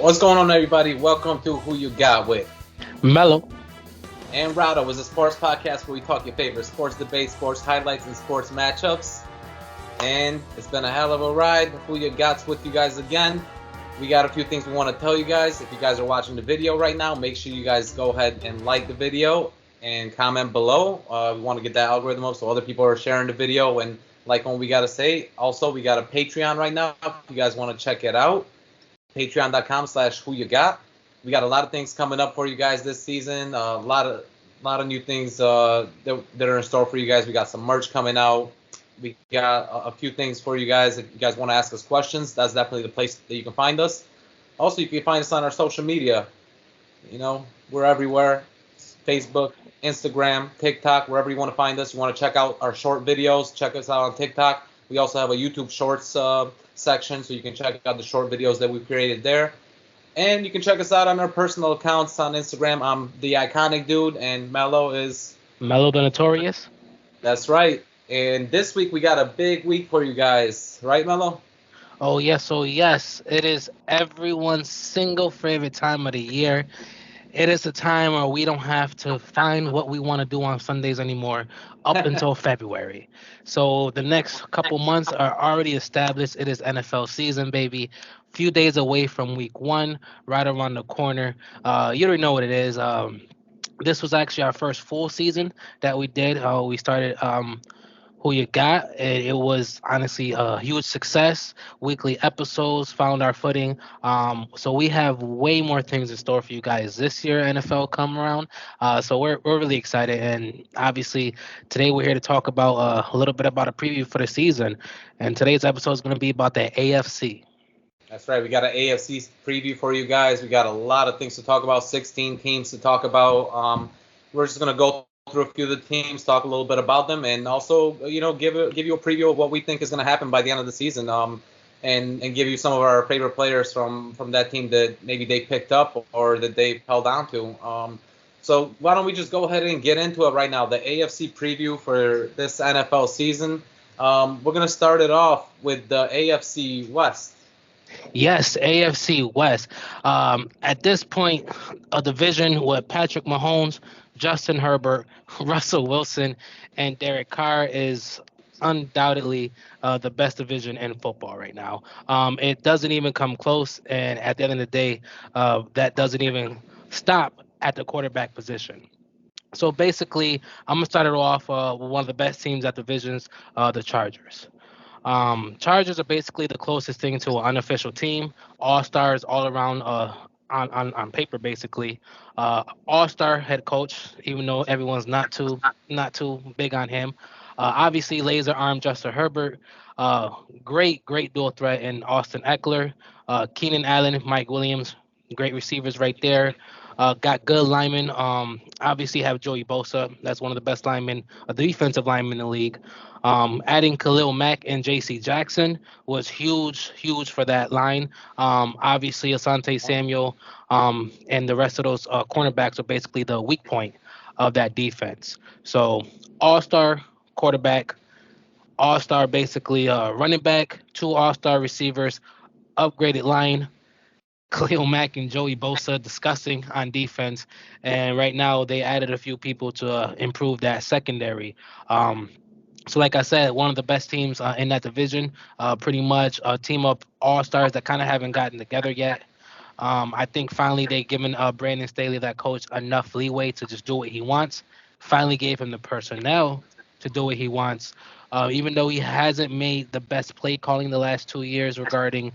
What's going on, everybody? Welcome to Who You Got with Mellow and Rado is a sports podcast where we talk your favorite sports debates, sports highlights, and sports matchups. And it's been a hell of a ride. Who You Got's with you guys again. We got a few things we want to tell you guys. If you guys are watching the video right now, make sure you guys go ahead and like the video and comment below. We want to get that algorithm up so other people are sharing the video and like what we got to say. Also, we got a Patreon right now if you guys want to check it out. Patreon.com/whoyougot. We got a lot of things coming up for you guys this season. A lot of new things that are in store for you guys. We got some merch coming out. We got a few things for you guys. If you guys want to ask us questions, that's definitely the place that you can find us. Also, you can find us on our social media. You know, we're everywhere. Facebook, Instagram, TikTok, wherever you want to find us. You want to check out our short videos, check us out on TikTok. We also have a YouTube Shorts section, so you can check out the short videos that we've created there. And you can check us out on our personal accounts on Instagram. I'm the Iconic Dude, and Mello is... Mellow the Notorious. That's right. And this week we got a big week for you guys. Right, Mello? Oh, yes. It is everyone's single favorite time of the year. It is a time where we don't have to find what we want to do on Sundays anymore up until February. So the next couple months are already established. It is NFL season, baby. Few days away from week one, right around the corner. You already know what it is. This was actually our first full season that we did. We started Who You Got. It was honestly a huge success. Weekly episodes found our footing. So we have way more things in store for you guys this year, NFL come around. So we're really excited. And obviously, today we're here to talk about a little bit about a preview for the season. And today's episode is going to be about the AFC. That's right. We got an AFC preview for you guys. We got a lot of things to talk about, 16 teams to talk about. We're just going to go through a few of the teams, talk a little bit about them, and also, you know, give you a preview of what we think is going to happen by the end of the season, and give you some of our favorite players from that team that maybe they picked up or that they held on to. So why don't we just go ahead and get into it right now? The AFC preview for this NFL season. We're going to start it off with the AFC West. Yes, AFC West. At this point, a division with Patrick Mahomes, Justin Herbert, Russell Wilson, and Derek Carr is undoubtedly the best division in football right now. It doesn't even come close, and at the end of the day, that doesn't even stop at the quarterback position. So basically, I'm going to start it off with one of the best teams at divisions, the Chargers. Chargers are basically the closest thing to an unofficial team. All-stars all around on paper, basically. All-star head coach, even though everyone's not too big on him. Obviously, laser arm Justin Herbert. Great dual threat in Austin Eckler. Keenan Allen, Mike Williams. Great receivers right there. Got good linemen. Obviously have Joey Bosa. That's one of the best linemen, defensive linemen in the league. Adding Khalil Mack and J.C. Jackson was huge for that line. Obviously, Asante Samuel and the rest of those cornerbacks are basically the weak point of that defense. So all-star quarterback, all-star basically running back, two all-star receivers, upgraded line. Khalil Mack and Joey Bosa discussing on defense, and right now they added a few people to improve that secondary. So like I said, one of the best teams in that division, pretty much a team of all-stars that kind of haven't gotten together yet. I think finally they given Brandon Staley, that coach, enough leeway to just do what he wants. Finally gave him the personnel to do what he wants. Even though he hasn't made the best play calling the last 2 years regarding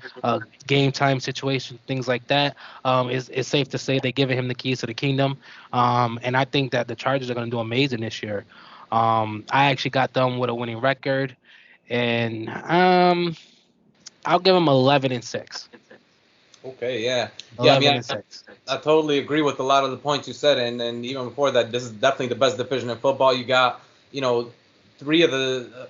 game time situation, things like that, it's safe to say they're giving him the keys to the kingdom. And I think that the Chargers are going to do amazing this year. I actually got them with a winning record, and I'll give them 11-6. Okay, yeah. 11-6. I totally agree with a lot of the points you said, and even before that, this is definitely the best division in football. You got, you know, three of the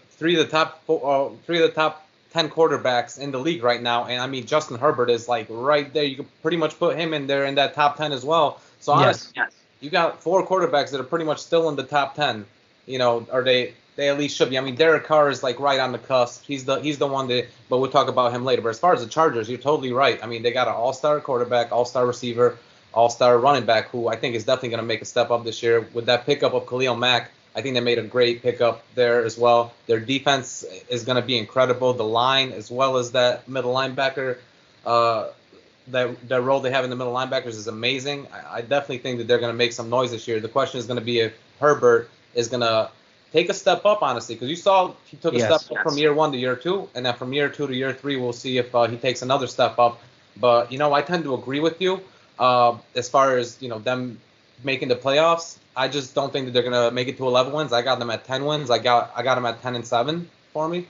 top 10 quarterbacks in the league right now, and I mean Justin Herbert is like right there. You could pretty much put him in there in that top 10 as well. So honestly, Yes. you got four quarterbacks that are pretty much still in the top 10. You know, are they they at least should be. I mean, Derek Carr is like right on the cusp. He's the one that, but we'll talk about him later. But as far as the Chargers, you're totally right. I mean, they got an all-star quarterback, all-star receiver, all-star running back, who I think is definitely going to make a step up this year. With that pickup of Khalil Mack, I think they made a great pickup there as well. Their defense is going to be incredible. The line, as well as that middle linebacker, that role they have in the middle linebackers is amazing. I definitely think that they're going to make some noise this year. The question is going to be if Herbert is going to take a step up, honestly, because you saw he took a step up from year 1 to year 2, and then from year 2 to year 3, we'll see if he takes another step up. But, I tend to agree with you as far as, them making the playoffs. I just don't think that they're going to make it to 11 wins. I got them at 10 wins. I got them at 10-7 for me.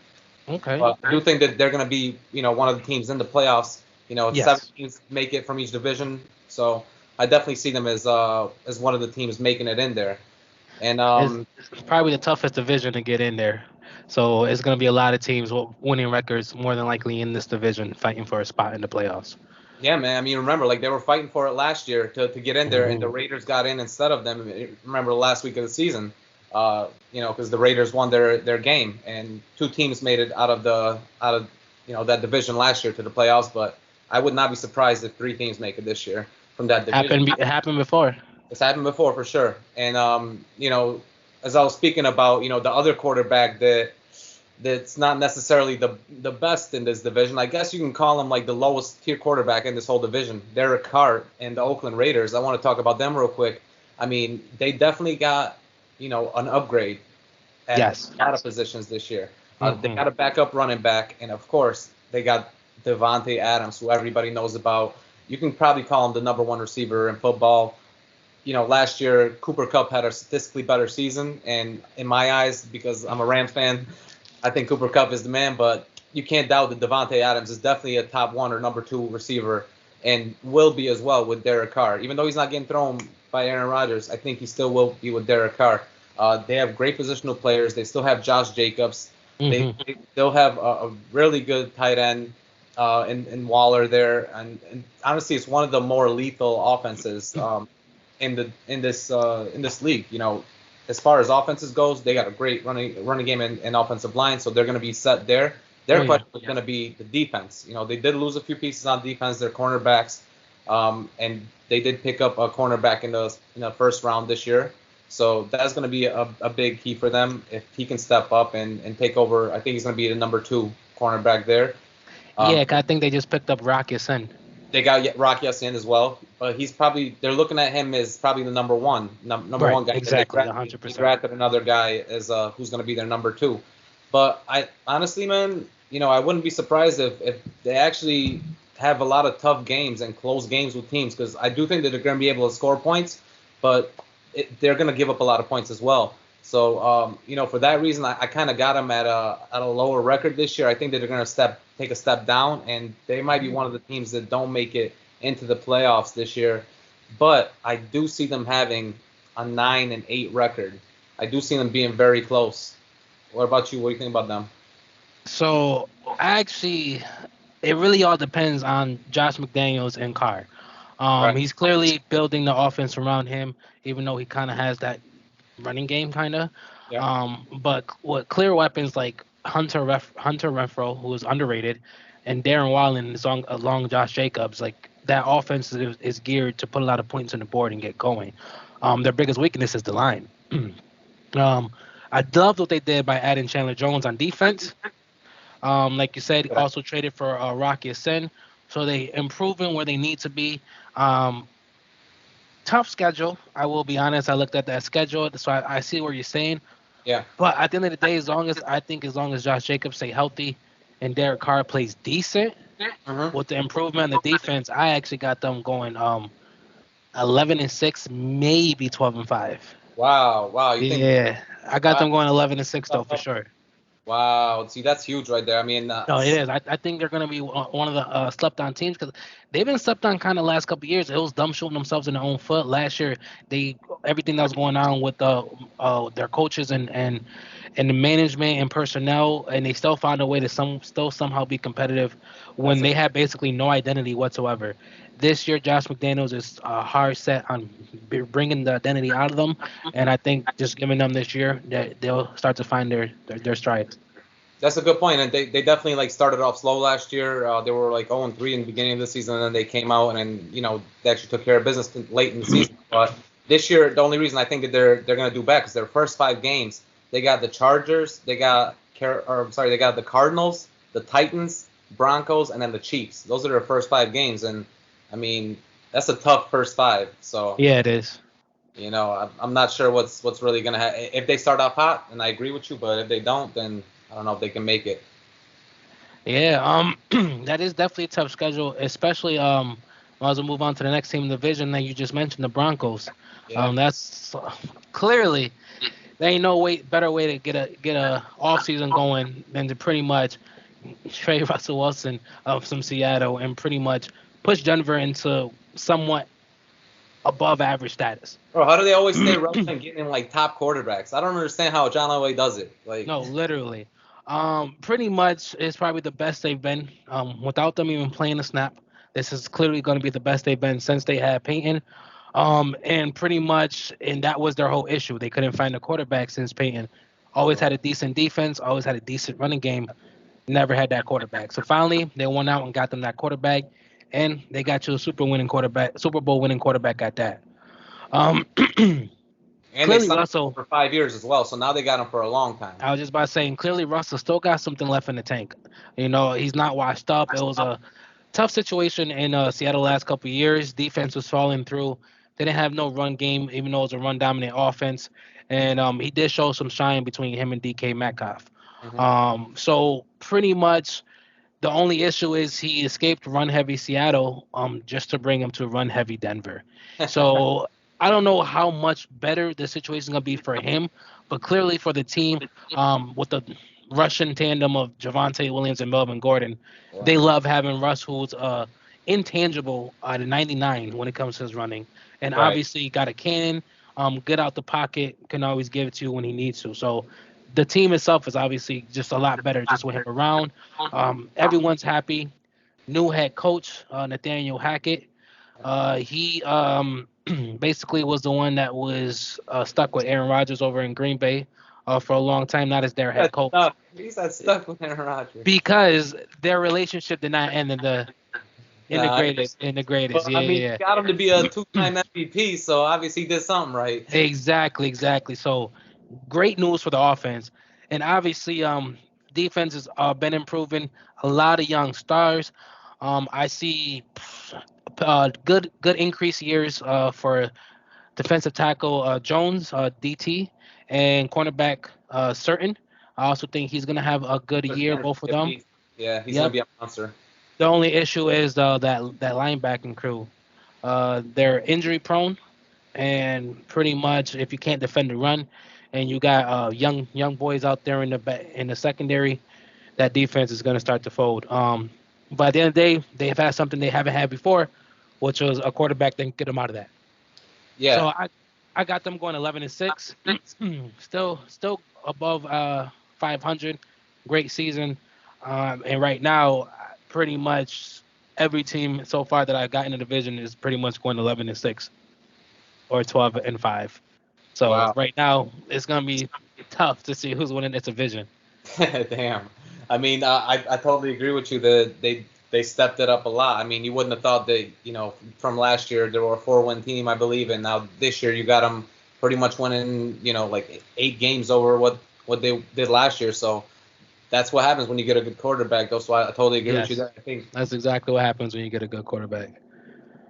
Okay. But I do think that they're going to be, one of the teams in the playoffs. Yes. 7 teams make it from each division. So I definitely see them as one of the teams making it in there. And it's probably the toughest division to get in there. So it's going to be a lot of teams with winning records more than likely in this division fighting for a spot in the playoffs. Yeah, man. I mean, remember, like they were fighting for it last year to get in there, and the Raiders got in instead of them. Remember the last week of the season, because the Raiders won their game, and 2 teams made it out of that division last year to the playoffs. But I would not be surprised if 3 teams make it this year from that division. It happened before. It's happened before for sure. And as I was speaking about, the other quarterback that's not necessarily the best in this division. I guess you can call him like the lowest tier quarterback in this whole division, Derek Carr and the Oakland Raiders. I want to talk about them real quick. I mean, they definitely got, an upgrade at a lot of positions this year. They got a backup running back, and of course, they got Devontae Adams, who everybody knows about. You can probably call him the number 1 receiver in football. Last year, Cooper Kupp had a statistically better season, and in my eyes, because I'm a Rams fan, I think Cooper Kupp is the man, but you can't doubt that Devontae Adams is definitely a top 1 or number 2 receiver, and will be as well with Derek Carr. Even though he's not getting thrown by Aaron Rodgers, I think he still will be with Derek Carr. They have great positional players. They still have Josh Jacobs. They still have a really good tight end in Waller there, and honestly, it's one of the more lethal offenses in this league. As far as offenses goes, they got a great running game and offensive line, so they're going to be set there. Their question is going to be the defense. They did lose a few pieces on defense, their cornerbacks, and they did pick up a cornerback in the first round this year. So that's going to be a big key for them if he can step up and take over. I think he's going to be the number 2 cornerback there. I think they just picked up Rocky Sin. They got Rocky Sin as well, but they're looking at him as probably the number 1 guy. Exactly, 100%. They drafted another guy as who's going to be their number 2. But I honestly, man, I wouldn't be surprised if they actually have a lot of tough games and close games with teams, because I do think that they're going to be able to score points, but they're going to give up a lot of points as well. So, for that reason, I kind of got them at a lower record this year. I think that they're going to take a step down, and they might be one of the teams that don't make it into the playoffs this year. But I do see them having a 9-8 record. I do see them being very close. What about you? What do you think about them? So, actually, it really all depends on Josh McDaniels and Carr. Right. He's clearly building the offense around him, even though he kind of has that running game, kind of. Yeah. But with clear weapons like Hunter Renfrow, who is underrated, and Darren Wallen is along Josh Jacobs, like that offense is geared to put a lot of points on the board and get going. Their biggest weakness is the line. I loved what they did by adding Chandler Jones on defense. Like you said, also traded for Rocky Sin. So they improving where they need to be. Tough schedule, I will be honest. I looked at that schedule, so I see what you're saying. Yeah. But at the end of the day, as long as Josh Jacobs stay healthy and Derek Carr plays decent with the improvement in the defense, I actually got them going 11-6, maybe 12-5. Wow. I got them going 11-6 though for sure. Wow. See, that's huge right there. I mean, no, it is. I think they're going to be one of the slept-on teams because they've been slept on kind of last couple of years. It was them shooting themselves in their own foot. Last year, everything that was going on with their coaches and the management and personnel, and they still found a way to still somehow be competitive when they had basically no identity whatsoever. This year, Josh McDaniels is hard set on bringing the identity out of them, and I think just giving them this year, that they'll start to find their stride. That's a good point, and they definitely like started off slow last year. They were like 0-3 in the beginning of the season, and then they came out and they actually took care of business late in the season. But this year, the only reason I think that they're gonna do bad is their first 5 games, they got the Chargers, they got the Cardinals, the Titans, Broncos, and then the Chiefs. Those are their first 5 games, and I mean that's a tough first 5. So Yeah, it is. I'm not sure what's really gonna happen if they start off hot, and I agree with you. But if they don't, then I don't know if they can make it. Yeah, that is definitely a tough schedule, especially might as well move on to the next team in the division that you just mentioned, the Broncos. Yeah. That's clearly there ain't no better way to get a off season going than to pretty much trade Russell Wilson from Seattle and pretty much push Denver into somewhat above average status. Bro, how do they always stay relevant getting like top quarterbacks? I don't understand how John Elway does it. Like, No, literally. Pretty much it's probably the best they've been. Without them even playing a snap, this is clearly going to be the best they've been since they had Peyton. And pretty much, and that was their whole issue. They couldn't find a quarterback since Peyton. Always had a decent defense, always had a decent running game, never had that quarterback. So finally, they went out and got them that quarterback, and they got you a Super Bowl winning quarterback at that. Um, and they clearly signed him Russell. for 5 years as well, so now they got him for a long time. I was just about saying, clearly Russell still got something left in the tank. He's not washed up. It was a tough situation in Seattle last couple of years. Defense was falling through. They didn't have no run game, even though it was a run dominant offense. And he did show some shine between him and DK Metcalf. So pretty much the only issue is he escaped run heavy Seattle just to bring him to run heavy Denver. So I don't know how much better the situation is going to be for him, but clearly for the team with the Russian tandem of Javonte Williams and Melvin Gordon, they love having Russ, who's intangible at a 99 when it comes to his running. And obviously got a cannon, good out the pocket, can always give it to you when he needs to. So the team itself is obviously just a lot better just with him around. Everyone's happy. New head coach, Nathaniel Hackett. He basically was the one that was stuck with Aaron Rodgers over in Green Bay for a long time, not as their head coach. He's not stuck with Aaron Rodgers. Because their relationship did not end in the greatest. Well, he got him to be a 2-time MVP, so obviously he did something right. Exactly. So great news for the offense. And obviously defense has been improving. A lot of young stars. I see good increase years for defensive tackle Jones, DT, and cornerback Certain. I also think he's going to have a good year, both of them. Yeah, he's going to be a monster. The only issue is that linebacking crew. They're injury prone, and pretty much if you can't defend the run, and you got young boys out there in the secondary, that defense is going to start to fold. But at the end of the day, they've had something they haven't had before, which was a quarterback that can get them out of that. Yeah. So I got them going 11-6, still above 500. Great season, and right now, pretty much every team so far that I got in the division is pretty much going 11-6 or 12-5. So right now, it's gonna be tough to see who's winning this division. Damn. I mean, I totally agree with you that they stepped it up a lot. I mean, you wouldn't have thought that, from last year they were a 4-win team, I believe, and now this year you got them pretty much winning, like 8 games over what they did last year. So that's what happens when you get a good quarterback. So I totally agree with you there. I think that's exactly what happens when you get a good quarterback.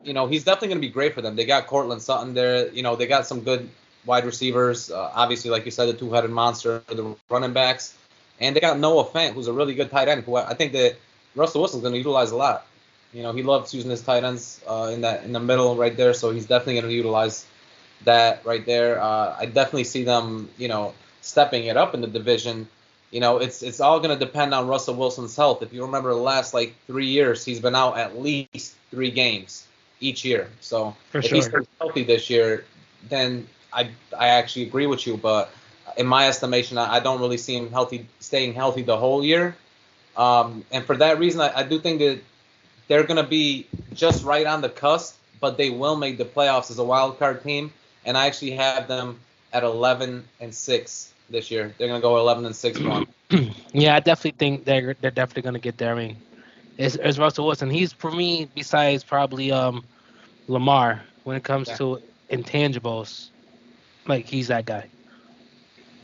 He's definitely going to be great for them. They got Cortland Sutton there. They got some good wide receivers. Obviously, like you said, the two-headed monster, the running backs. And they got Noah Fant, who's a really good tight end, who I think that Russell Wilson's going to utilize a lot. He loves using his tight ends in the middle right there, so he's definitely going to utilize that right there. I definitely see them, stepping it up in the division. It's all going to depend on Russell Wilson's health. If you remember the last 3 years, he's been out at least 3 games each year. So if he stays healthy this year, then I actually agree with you. But in my estimation, I don't really see him staying healthy the whole year. And for that reason, I do think that they're going to be just right on the cusp, but they will make the playoffs as a wild card team. And I actually have them at 11-6 this year. They're going to go 11-6. Yeah, I definitely think they're definitely going to get there. I mean, it's Russell Wilson. He's for me, besides probably Lamar, when it comes Yeah. to intangibles, like he's that guy.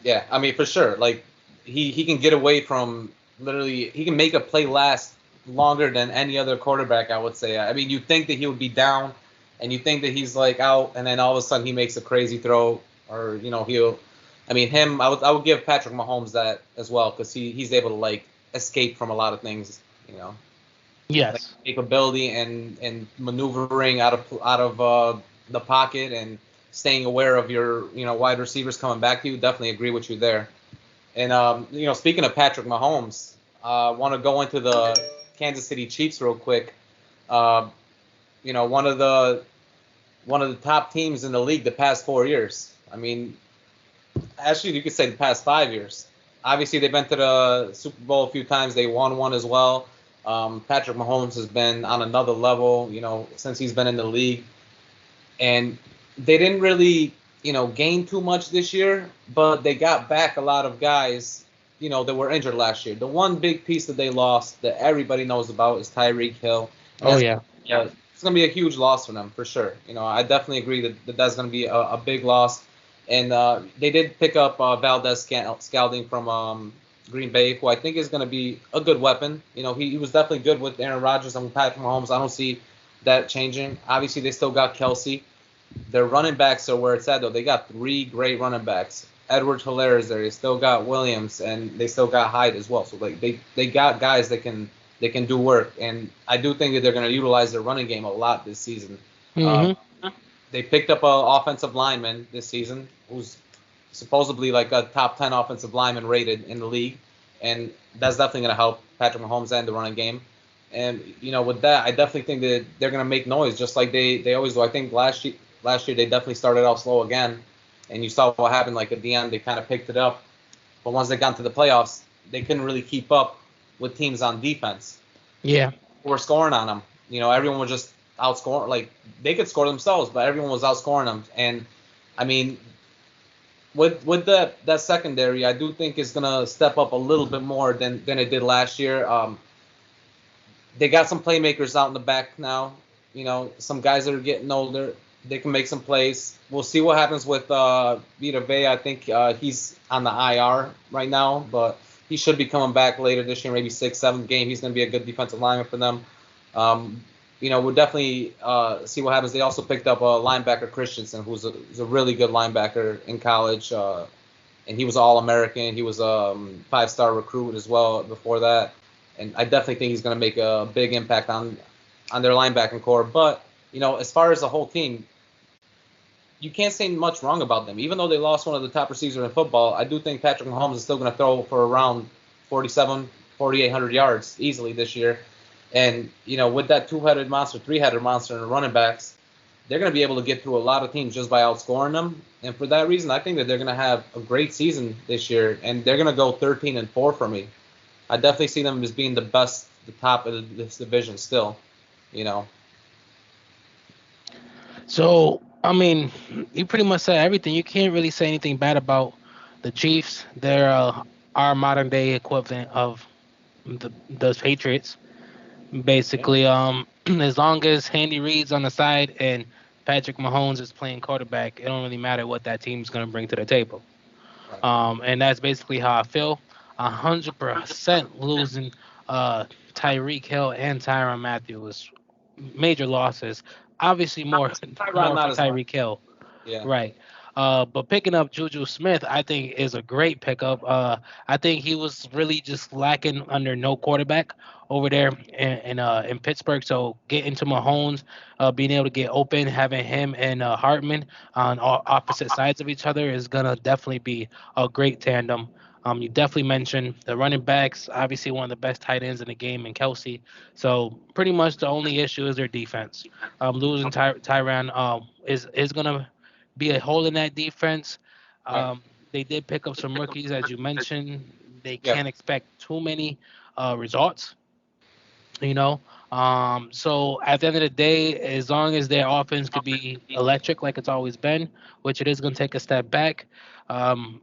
Yeah, I mean, for sure. Like, he can get away from literally, he can make a play last longer than any other quarterback, I would say. I mean, you think that he would be down, and you think that he's like out, and then all of a sudden he makes a crazy throw, or I mean, I would give Patrick Mahomes that as well, because he's able to like escape from a lot of things, like Yes. capability and maneuvering out of the pocket and staying aware of your wide receivers coming back to you. Definitely agree with you there. And speaking of Patrick Mahomes, I want to go into the Kansas City Chiefs real quick. Uh, one of the top teams in the league the past 4 years. I mean, actually, you could say the past 5 years. Obviously, they've been to the Super Bowl a few times. They won one as well. Patrick Mahomes has been on another level, since he's been in the league. And they didn't really, gain too much this year, but they got back a lot of guys, that were injured last year. The one big piece that they lost that everybody knows about is Tyreek Hill. Oh yeah. Yeah, it's going to be a huge loss for them, for sure. I definitely agree that that's going to be a big loss. And they did pick up Valdez Scalding from Green Bay, who I think is going to be a good weapon. He was definitely good with Aaron Rodgers and Patrick Mahomes. I don't see that changing. Obviously, they still got Kelsey. Their running backs are where it's at, though. They got 3 great running backs. Edwards-Helaire is there. They still got Williams, and they still got Hyde as well. So like they got guys that can do work, and I do think that they're going to utilize their running game a lot this season. They picked up an offensive lineman this season who's supposedly like a top 10 offensive lineman rated in the league, and that's definitely going to help Patrick Mahomes and the running game. And with that, I definitely think that they're going to make noise just like they always do. I think last year they definitely started out slow again, and you saw what happened. Like at the end, they kind of picked it up, but once they got into the playoffs, they couldn't really keep up with teams on defense. Yeah. Who were scoring on them. Everyone was just outscoring. Like they could score themselves, but everyone was outscoring them. And I mean, with that secondary, I do think it's gonna step up a little bit more than it did last year. They got some playmakers out in the back now. Some guys that are getting older. They can make some plays. We'll see what happens with Vita Vea. I think he's on the IR right now, but he should be coming back later this year, maybe 6th, 7th game. He's going to be a good defensive lineman for them. We'll definitely see what happens. They also picked up a linebacker, Christensen, who's a really good linebacker in college, and he was All-American. He was a 5-star recruit as well before that. And I definitely think he's going to make a big impact on their linebacking core. But, as far as the whole team, you can't say much wrong about them. Even though they lost one of the top receivers in football, I do think Patrick Mahomes is still going to throw for around 4,800 yards easily this year. And, with that 2-headed monster, 3-headed monster in the running backs, they're going to be able to get through a lot of teams just by outscoring them. And for that reason, I think that they're going to have a great season this year, and they're going to go 13-4 for me. I definitely see them as being the top of this division still, So, I mean, you pretty much said everything. You can't really say anything bad about the Chiefs. They're our modern day equivalent of the Patriots. Basically, as long as Andy Reid's on the side and Patrick Mahomes is playing quarterback, it don't really matter what that team's going to bring to the table. And that's basically how I feel. 100% losing Tyreek Hill and Tyrann Matthew was major losses. Obviously, more for Tyreek Hill. Yeah. Right. But picking up Juju Smith, I think is a great pickup. I think he was really just lacking under no quarterback over there in Pittsburgh. So getting to Mahomes, being able to get open, having him and Hartman on opposite sides of each other is gonna definitely be a great tandem. You definitely mentioned the running backs, obviously one of the best tight ends in the game in Kelsey. So pretty much the only issue is their defense. Losing Tyrann is gonna be a hole in that defense. They did pick up some rookies, as you mentioned. They can't expect too many results. So at the end of the day, as long as their offense could be electric like it's always been, which it is going to take a step back. Um,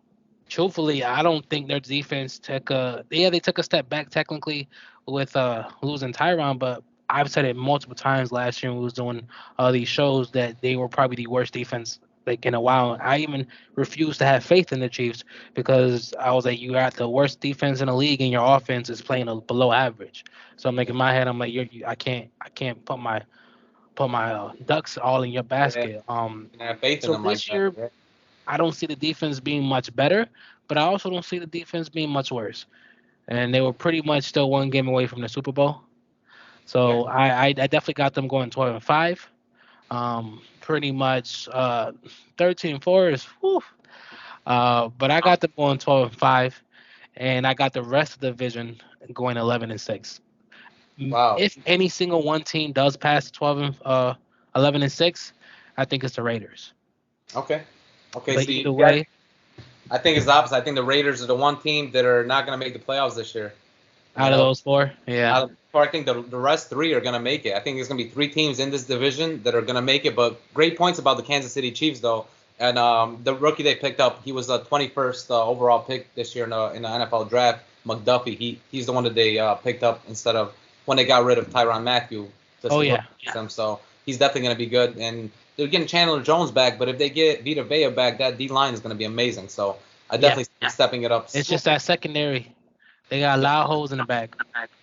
Truthfully, I don't think their defense took they took a step back technically with losing Tyron, but I've said it multiple times last year when we was doing these shows that they were probably the worst defense like in a while. I even refused to have faith in the Chiefs because I was like, you got the worst defense in the league and your offense is playing below average. So I'm like in my head, I'm like, I can't put my ducks all in your Yeah, basket. and have faith in So them like this that. year Yeah. I don't see the defense being much better, but I also don't see the defense being much worse. And they were pretty much still one game away from the Super Bowl. Yeah. So I definitely got them going 12-5. Pretty much 13-4 is whew. But I got them going 12-5, and I got the rest of the division going 11-6. Wow. If any single one team does pass 11-6, I think it's the Raiders. Okay. Okay. But So either you guys, way, I think it's the opposite. I think the Raiders are the one team that are not going to make the playoffs this year. You out of know, those four, yeah. I think the rest three are going to make it. I think there's going to be three teams in this division that are going to make it. But great points about the Kansas City Chiefs, though. And the rookie they picked up, he was the 21st overall pick this year in the NFL draft. McDuffie, he's the one that they picked up instead of when they got rid of Tyrann Mathieu. Oh yeah. Them. So he's definitely going to be good. And they're getting Chandler Jones back, but if they get Vita Vea back, that D line is going to be amazing. So I definitely see stepping it up. It's just that secondary. They got a lot of holes in the back.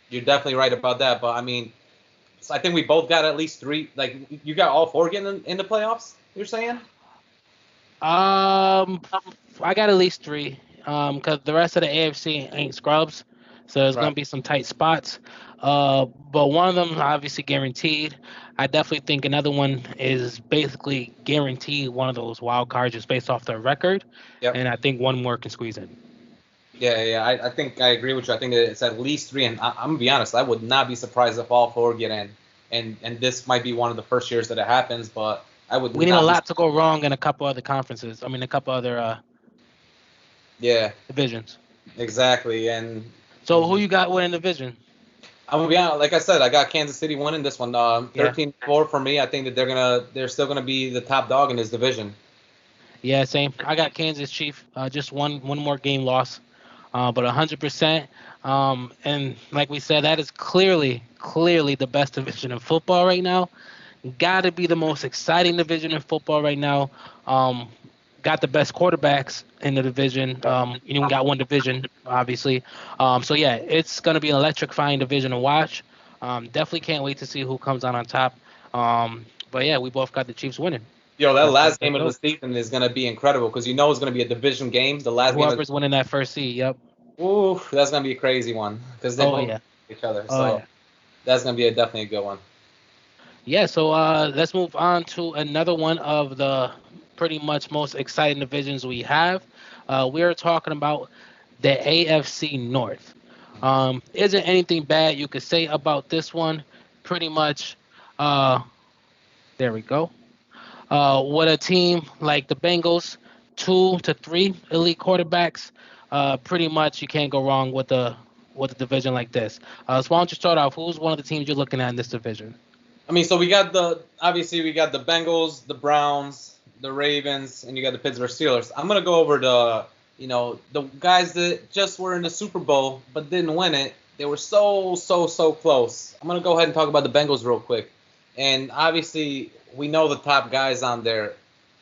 You're definitely right about that. But I mean, so I think we both got at least three. Like you got all four getting in the playoffs. You're saying? I got at least three. Because the rest of the AFC ain't scrubs, so there's Right. gonna be some tight spots. But one of them obviously guaranteed. I definitely think another one is basically guaranteed one of those wild cards just based off their record, Yep. and I think one more can squeeze in. Yeah. I think I agree with you. I think that it's at least three, and I'm gonna be honest. I would not be surprised if all four get in, and this might be one of the first years that it happens. But I would. We need a not lot to go wrong in a couple other conferences. I mean, a couple other Yeah, divisions. exactly. And So who you got winning division? I'm gonna be honest. Like I said, I got Kansas City winning this one. 13-4 for me. I think that they're still gonna be the top dog in this division. Yeah, same. I got Kansas Chief. Just one more game loss, but 100%. And like we said, that is clearly the best division in football right now. Got to be the most exciting division in football right now. Got the best quarterbacks in the division. You only got one division, obviously. So yeah, it's gonna be an electrifying division to watch. Definitely can't wait to see who comes out on top. But yeah, we both got the Chiefs winning. Yo, that last That's game of the dope. season is gonna be incredible because you know it's gonna be a division game. The last game, Whoever's winning that first seed, yep. ooh, that's gonna be a crazy one because they Oh both yeah. each other. Oh So yeah. that's gonna be definitely a good one. Yeah, so let's move on to another one of the pretty much most exciting divisions we have. We're talking about the AFC North. Isn't anything bad you could say about this one? Pretty much, uh, there we go. With a team like the Bengals, 2 to 3 elite quarterbacks, pretty much you can't go wrong with a division like this. So why don't you start off? Who's one of the teams you're looking at in this division? I mean, so obviously we got the Bengals, the Browns, the Ravens, and you got the Pittsburgh Steelers. I'm gonna go over the guys that just were in the Super Bowl but didn't win it. They were so close. I'm gonna go ahead and talk about the Bengals real quick. And obviously we know the top guys on there.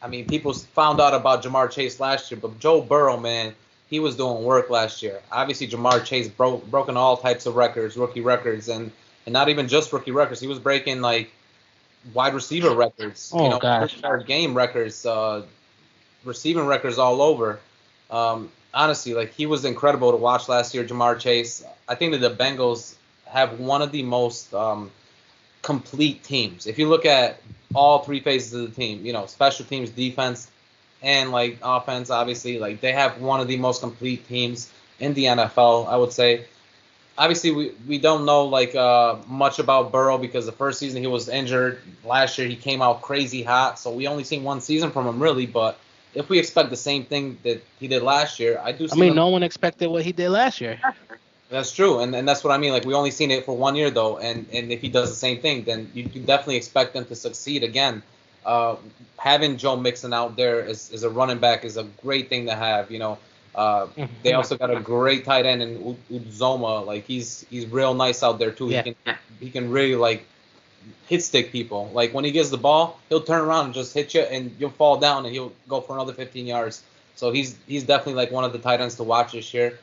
I mean, people found out about Jamar Chase last year, but Joe Burrow, man, he was doing work last year. Obviously, Jamar Chase broken all types of records, rookie records, and not even just rookie records. He was breaking like wide receiver records, Oh gosh. game records, receiving records all over. Honestly, like he was incredible to watch last year, Jamar Chase. I think that the Bengals have one of the most complete teams. If you look at all three phases of the team, special teams, defense, and like offense, obviously, like they have one of the most complete teams in the NFL, I would say. Obviously, we don't know like much about Burrow because the first season he was injured. Last year he came out crazy hot, so we only seen one season from him really. But if we expect the same thing that he did last year, I do I see mean, them. no one expected what he did last year. That's true, and that's what I mean. Like, we only seen it for 1 year though, and if he does the same thing, then you definitely expect them to succeed again. Uh, Having Joe Mixon out there is a running back is a great thing to have. They Mhm. also got a great tight end in Uzoma. Like, he's real nice out there too. Yeah. He can really like hit stick people. Like, when he gets the ball, he'll turn around and just hit you, and you'll fall down, and he'll go for another 15 yards. So he's definitely like one of the tight ends to watch this year,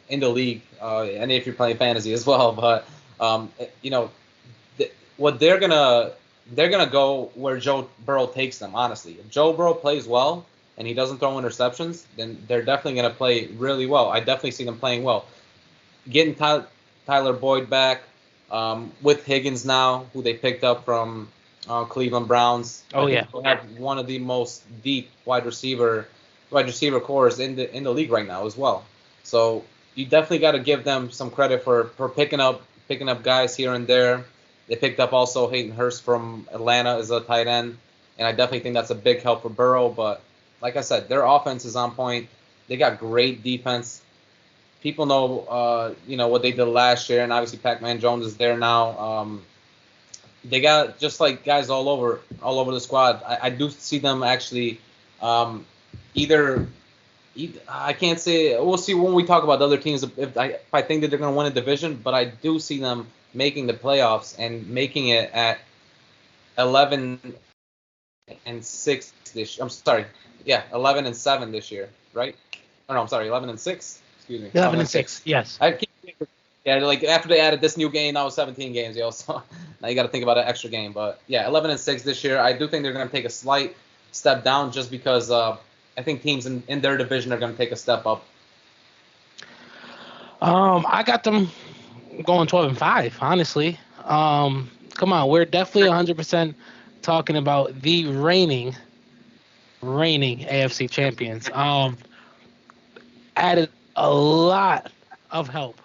in the league, and if you're playing fantasy as well. But um, you know, what they're gonna go where Joe Burrow takes them. Honestly, if Joe Burrow plays well and he doesn't throw interceptions, then they're definitely gonna play really well. I definitely see them playing well. Getting Tyler Boyd back, with Higgins now, who they picked up from Cleveland Browns. Oh I yeah. think they have one of the most deep wide receiver cores in the league right now as well. So you definitely got to give them some credit for picking up guys here and there. They picked up also Hayden Hurst from Atlanta as a tight end, and I definitely think that's a big help for Burrow. But like I said, their offense is on point. They got great defense. People know what they did last year, and obviously Pac-Man Jones is there now. They got just like guys all over the squad. I do see them actually, either I can't say. We'll see when we talk about the other teams if I think that they're going to win a division, but I do see them making the playoffs and making it at 11-6 this. I'm sorry, yeah, 11-7 this year, right? Oh no, I'm sorry, 11-6. Excuse me, 11-6. Yes. I keep, yeah, like after they added this new game, now it's 17 games, yo. So now you got to think about an extra game, but yeah, 11-6 this year. I do think they're going to take a slight step down just because I think teams in their division are going to take a step up. I got them going 12-5. Honestly. Come on, we're definitely 100% talking about the reigning AFC champions. Added a lot of help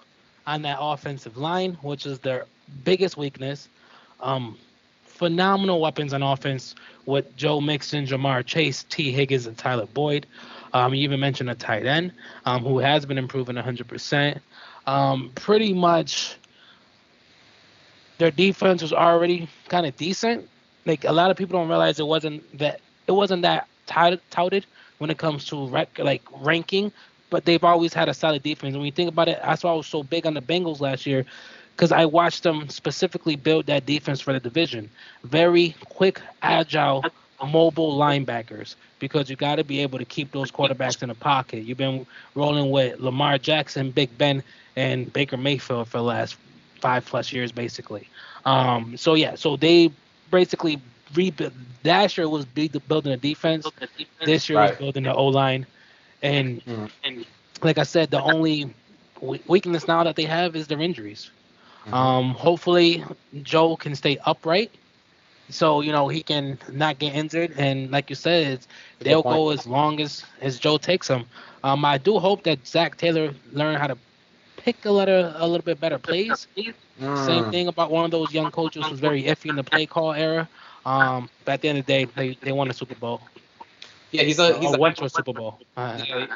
on that offensive line, which is their biggest weakness. Um, Phenomenal weapons on offense with Joe Mixon, Jamar Chase, T. Higgins, and Tyler Boyd. You even mentioned a tight end who has been improving 100%. Pretty much their defense was already kind of decent. Like, a lot of people don't realize it wasn't that touted when it comes to ranking, but they've always had a solid defense. And when you think about it, that's why I was so big on the Bengals last year, because I watched them specifically build that defense for the division. Very quick, agile, mobile linebackers, because you got to be able to keep those quarterbacks in the pocket. You've been rolling with Lamar Jackson, Big Ben, and Baker Mayfield for the last 5+ years, basically. So they basically rebuilt. Last year was building a defense. This year was Right. building the O line, and Mm-hmm. like I said, the only weakness now that they have is their injuries. Mm-hmm. Hopefully Joe can stay upright, so he can not get injured. And like you said, A good they'll point. go as long as Joe takes them. I do hope that Zach Taylor learn how to pick a little bit better plays. Same Mm. thing about one of those young coaches who's very iffy in the play call era. But at the end of the day, they won a Super Bowl, Yeah, he's or a went to a Super Bowl. yeah,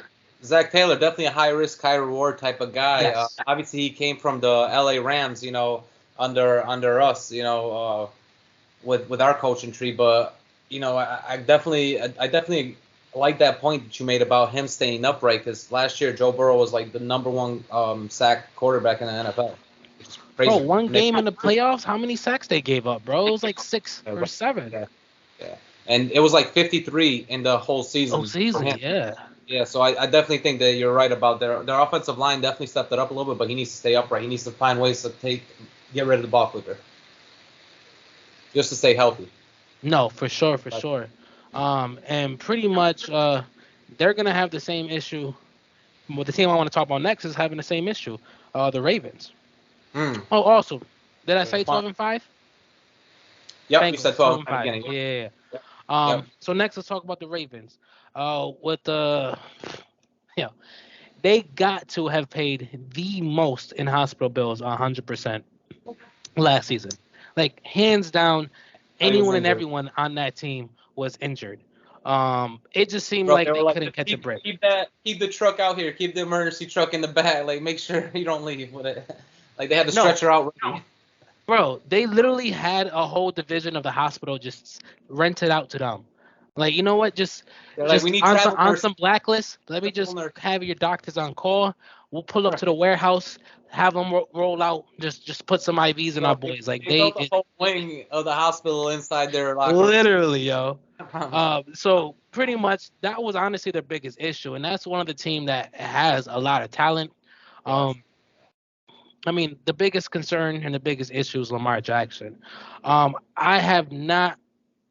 Zach Taylor, definitely a high risk, high reward type of guy. Yes. Obviously, he came from the LA Rams, under us, with our coaching tree. But I definitely like that point that you made about him staying upright, because last year Joe Burrow was like the number one sack quarterback in the NFL, which is Bro, crazy. one game in the playoffs, how many sacks they gave up, bro? It was like 6 or 7. Yeah, yeah, and it was like 53 in the whole Oh, season for season, him. yeah. Yeah, so I definitely think that you're right about their offensive line definitely stepped it up a little bit, but he needs to stay upright. He needs to find ways to get rid of the ball quicker, just to stay healthy. No, for sure, for But, sure. And pretty much, they're gonna have the same issue. Well, the team I want to talk about next is having the same issue. The Ravens. mm, Oh, also, did I say come on. 12-5? Yep, you said Bengals, 12 12 and at the 5. beginning. Yeah, yeah, yeah. Yep. So next, let's talk about the Ravens. With you know, they got to have paid the most in hospital bills, 100% last season. Like, hands down, Everybody's anyone and injured. everyone on that team was injured. It just seemed Bro, like they were they like, couldn't catch a break. keep the truck out here, keep the emergency truck in the back, like make sure you don't leave with it. Like they had the No, stretcher out ready. bro, they literally had a whole division of the hospital just rented out to them. Like, you know what? They're like, we Just need on travel nurses. some blacklist. Let me Travel just nurse. have your doctors on call. We'll pull up to the warehouse, have them roll out. Just put some IVs in our Bro, boys. Like they built a whole wing of the hospital inside their locker room. literally, yo. I promise. So pretty much that was honestly their biggest issue, and that's one of the team that has a lot of talent. Yes. Um, I mean, the biggest concern and the biggest issue is Lamar Jackson. I have not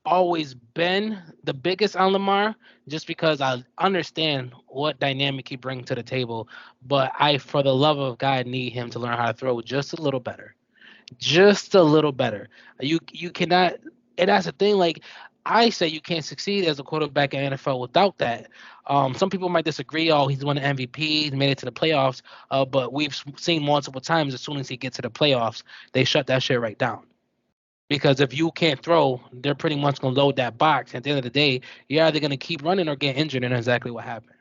always been the biggest on Lamar just because I understand what dynamic he brings to the table, but I, for the love of God, need him to learn how to throw just a little better, just a little better. You cannot, and that's the thing. Like I say, you can't succeed as a quarterback in NFL without that. Some people might disagree. Oh, he's won an MVP, he's made it to the playoffs. But we've seen multiple times as soon as he gets to the playoffs, they shut that shit right down. Because if you can't throw, they're pretty much gonna load that box. At the end of the day, you're either gonna keep running or get injured, and that's exactly what happened.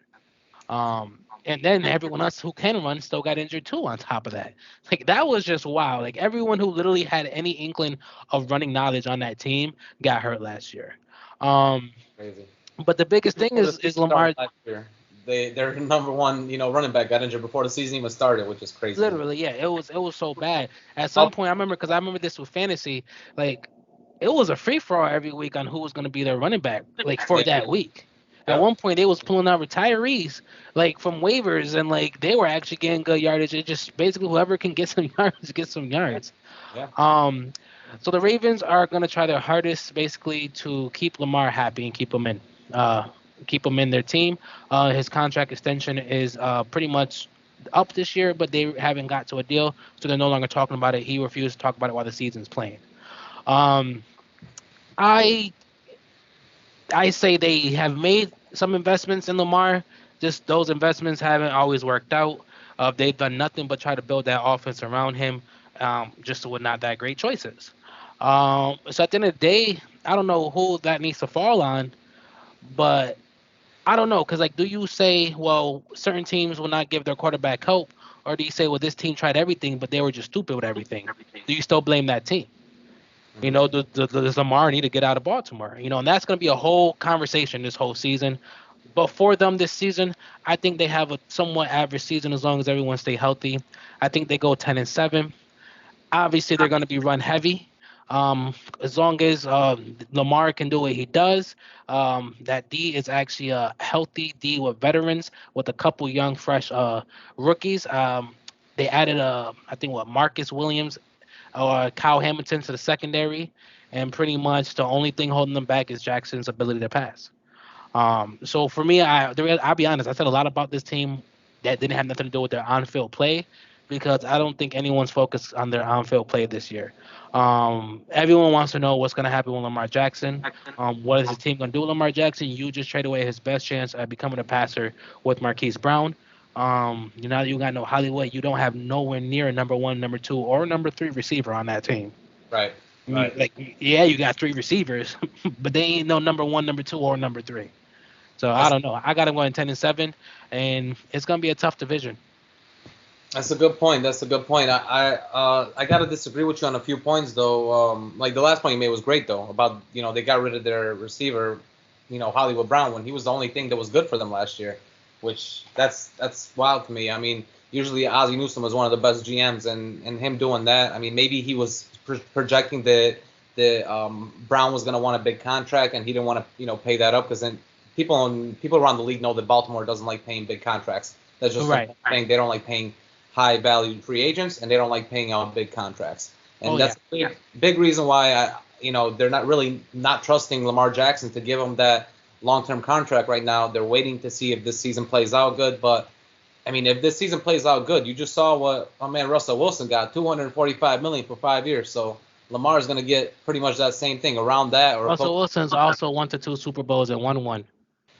And then everyone else who can run still got injured too. On top of that, like that was just wow. Like everyone who literally had any inkling of running knowledge on that team got hurt last year. Um, Crazy. but the biggest thing Before the is season started Lamar. last year, their number one, running back got injured before the season even started, which is crazy to me. Literally, yeah, it was so bad. At some Oh, point, I remember because I remember this with fantasy, like it was a free for all every week on who was going to be their running back, like for yeah, that week. At yeah, one point, they was pulling out retirees like from waivers, and like they were actually getting good yardage. It just basically whoever can get some yards get some yards. yeah. Um, so the Ravens are going to try their hardest, basically, to keep Lamar happy and uh, keep him in their team. His contract extension is pretty much up this year, but they haven't got to a deal, so they're no longer talking about it. He refused to talk about it while the season's playing. Um, I I say they have made some investments in Lamar. Just those investments haven't always worked out. They've done nothing but try to build that offense around him, just with not that great choices. So at the end of the day, I don't know who that needs to fall on, but I don't know because like, do you say, well, certain teams will not give their quarterback help, or do you say, well, this team tried everything, but they were just stupid with everything? Do you still blame that team? You know, does Lamar need to get out of Baltimore? You know, and that's going to be a whole conversation this whole season. But for them this season, I think they have a somewhat average season as long as everyone stay healthy. I think they go 10-7. Obviously, they're going to be run heavy. As long as Lamar can do what he does, that D is actually a healthy D with veterans with a couple young, fresh rookies. They added, I think, Marcus Williams or Kyle Hamilton to the secondary, and pretty much the only thing holding them back is Jackson's ability to pass. So for me, I'll be honest, I said a lot about this team that didn't have nothing to do with their on-field play because I don't think anyone's focused on their on-field play this year. Everyone wants to know what's going to happen with Lamar Jackson. What is the team going to do with Lamar Jackson? You just trade away his best chance at becoming a passer with Marquise Brown. You got no Hollywood. You don't have nowhere near a number one, number two, or number three receiver on that team. Right, right. Like, yeah, you got three receivers, but they ain't no number one, number two, or number three. So I That's don't know. I got him going 10-7, and it's gonna be a tough division. that's a good point. That's a good point. I gotta disagree with you on a few points though. Like the last point you made was great though about they got rid of their receiver, Hollywood Brown when he was the only thing that was good for them last year, which that's wild to me. I mean, usually Ozzie Newsome was one of the best GMs, and him doing that. I mean, maybe he was projecting that Brown was gonna want a big contract and he didn't want to pay that up because then people around the league know that Baltimore doesn't like paying big contracts. That's just Right. thing. They don't like paying high value free agents, and they don't like paying out big contracts. And that's a big reason why they're not really not trusting Lamar Jackson to give him that long-term contract right now. They're waiting to see if this season plays out good. But I mean, if this season plays out good, you just saw what my man Russell Wilson got, $245 million for 5 years. So Lamar is going to get pretty much that same thing around that. Or Russell Wilson's also won to two Super Bowls and won one.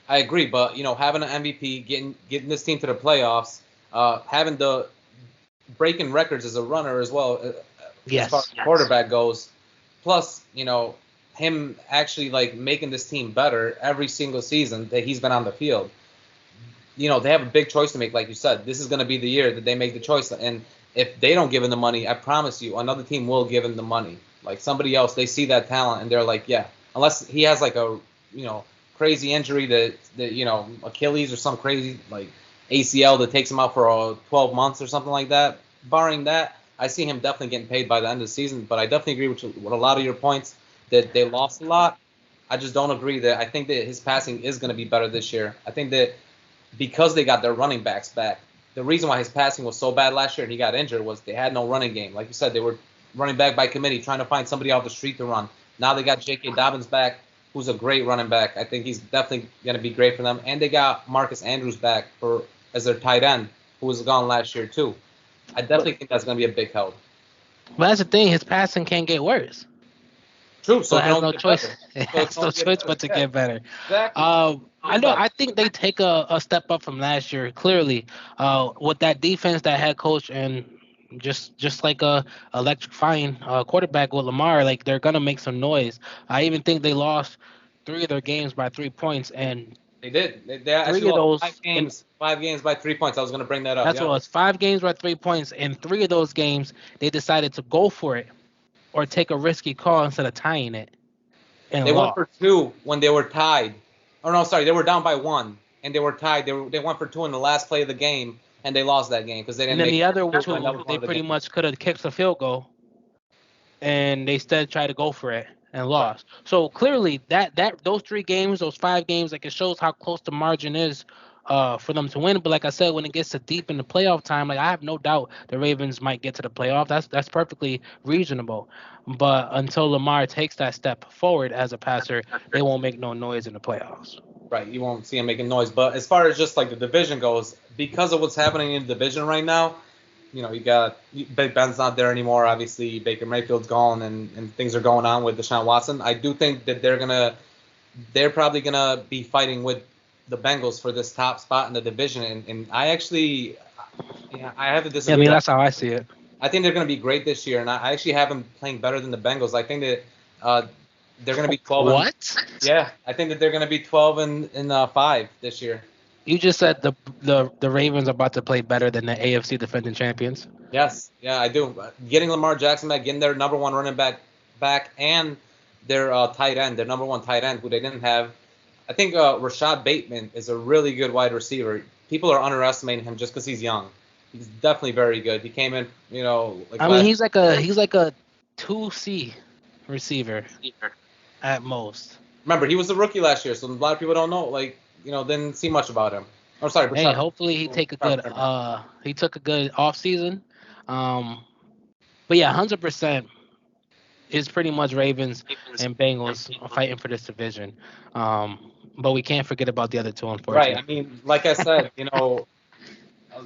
I agree, but having an MVP, getting this team to the playoffs, having the breaking records as a runner as well, as far Yes. as quarterback goes. Plus, him actually like making this team better every single season that he's been on the field. They have a big choice to make, like you said. This is going to be the year that they make the choice, and if they don't give him the money, I promise you, another team will give him the money. Like somebody else, they see that talent and they're like, yeah, unless he has like a crazy injury that Achilles or some crazy like ACL that takes him out for 12 months or something like that. Barring that, I see him definitely getting paid by the end of the season. But I definitely agree with a lot of your points that they lost a lot. I just don't agree that I think that his passing is going to be better this year. I think that because they got their running backs back, the reason why his passing was so bad last year and he got injured was they had no running game. Like you said, they were running back by committee, trying to find somebody off the street to run. Now they got J.K. Dobbins back, who's a great running back. I think he's definitely going to be great for them. And they got Marcus Andrews back as their tight end, who was gone last year too. I definitely think that's going to be a big help. But that's the thing. His passing can't get worse. True. So it has no choice. It has no choice but to get better. Exactly. I think they take a step up from last year. Clearly, with that defense, that head coach, and just like a electrifying quarterback with Lamar, like they're gonna make some noise. I even think they lost 3 of their games by 3 points, and they did. They actually lost 5 games by 3 points. I was gonna bring that up. That's what it was. 5 games by 3 points, and 3 of those games they decided to go for it or take a risky call instead of tying it. And they went for 2 when they were tied. Oh no, sorry, they were down by 1 and they were tied. They went for 2 in the last play of the game, and they lost that game because they didn't. And then the other 2, they pretty much could have kicked the field goal, and they instead tried to go for it and lost. Right. So clearly, that those 3 games, those 5 games, like it shows how close the margin is for them to win. But like I said, when it gets to deep in the playoff time, like I have no doubt the Ravens might get to the playoff. That's perfectly reasonable. But until Lamar takes that step forward as a passer, they won't make no noise in the playoffs. Right, you won't see him making noise. But as far as just like the division goes, because of what's happening in the division right now, you got Big Ben's not there anymore. Obviously, Baker Mayfield's gone, and things are going on with Deshaun Watson. I do think that they're probably gonna be fighting with the Bengals for this top spot in the division. And I actually, I have to disagree. Yeah, I mean that's how I see it. I think they're gonna be great this year, and I actually have them playing better than the Bengals. I think that they're gonna be 12. What? I think that they're gonna be 12 and 5 this year. You just said the Ravens are about to play better than the AFC defending champions. Yes, yeah, I do. Getting Lamar Jackson back, getting their number 1 running back, and their tight end, their number 1 tight end, who they didn't have. I think Rashad Bateman is a really good wide receiver. People are underestimating him just because he's young. He's definitely very good. He came in, he's like a 2C receiver at most. Remember, he was a rookie last year, so a lot of people don't know. Didn't see much about him. Oh, sorry. Rashad. Hey, hopefully he took a good off season. But yeah, 100% is pretty much Ravens and Bengals fighting for this division. But we can't forget about the other 2, unfortunately. Right. I mean, like I said,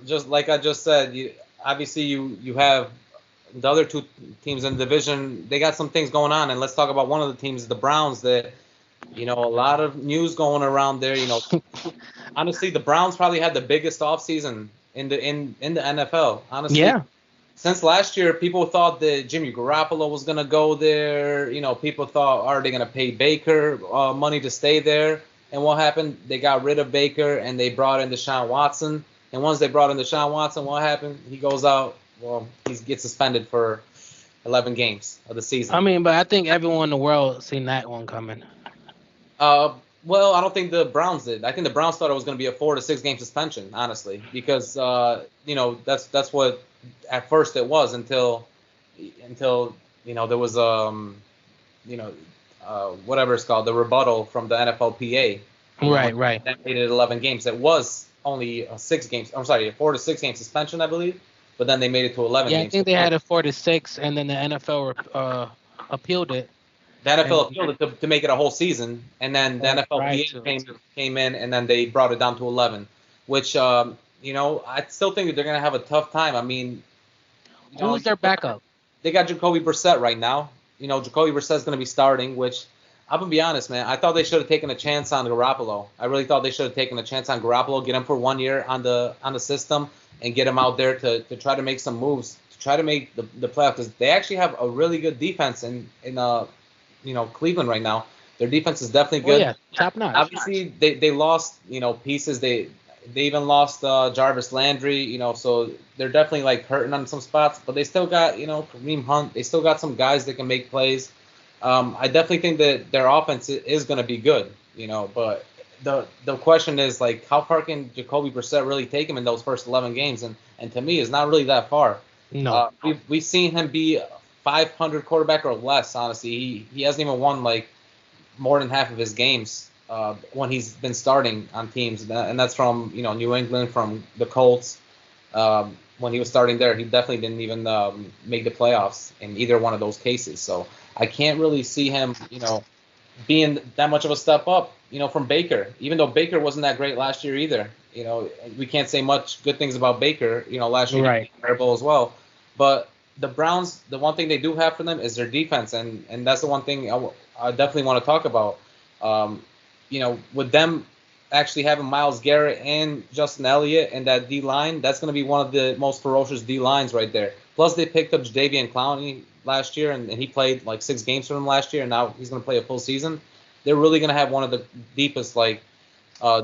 just like I just said, obviously you have the other 2 teams in the division. They got some things going on, and let's talk about one of the teams, the Browns. That a lot of news going around there. Honestly, the Browns probably had the biggest offseason in the NFL. Honestly, yeah. Since last year, people thought that Jimmy Garoppolo was gonna go there. People thought, are they gonna pay Baker money to stay there? And what happened? They got rid of Baker and they brought in Deshaun Watson. And once they brought in Deshaun Watson, what happened? He goes out. Well, he gets suspended for 11 games of the season. I mean, but I think everyone in the world seen that one coming. Well, I don't think the Browns did. I think the Browns thought it was going to be a 4 to 6 game suspension, honestly, because that's what at first it was until there was whatever it's called, the rebuttal from the NFLPA. Right. That made it 11 games. It was only 6 games. I'm sorry, a 4 to 6 game suspension, I believe. But then they made it to 11 games. Yeah, I think they had a 4 to 6, and then the NFL appealed it. The NFL appealed it to make it a whole season, and then the NFLPA came in, and then they brought it down to 11, which, I still think that they're going to have a tough time. I mean, who's their backup? They got Jacoby Brissett right now. Jacoby Brissett's going to be starting, which I'm going to be honest, man. I thought they should have taken a chance on Garoppolo. I really thought they should have taken a chance on Garoppolo, get him for 1 year on the system, and get him out there to try to make some moves, to try to make the playoffs. Because they actually have a really good defense in Cleveland right now. Their defense is definitely good. Oh yeah, top notch. Obviously, they lost pieces. They even lost Jarvis Landry. So they're definitely like hurting on some spots. But they still got Kareem Hunt. They still got some guys that can make plays. I definitely think that their offense is going to be good. But the question is like how far can Jacoby Brissett really take him in those first 11 games? And to me, it's not really that far. No. We've seen him be 500 quarterback or less. Honestly, he hasn't even won like more than half of his games when he's been starting on teams, and that's from New England, from the Colts. When he was starting there, he definitely didn't even make the playoffs in either one of those cases. So I can't really see him, being that much of a step up, from Baker. Even though Baker wasn't that great last year either. We can't say much good things about Baker. Last year Right. he was terrible as well. But the Browns, the one thing they do have for them is their defense, and that's the one thing I definitely want to talk about. With them actually having Myles Garrett and Justin Elliott and that D line, that's going to be one of the most ferocious D lines right there. Plus, they picked up Jadeveon Clowney last year, and he played like 6 games for them last year, and now he's going to play a full season. They're really going to have one of the deepest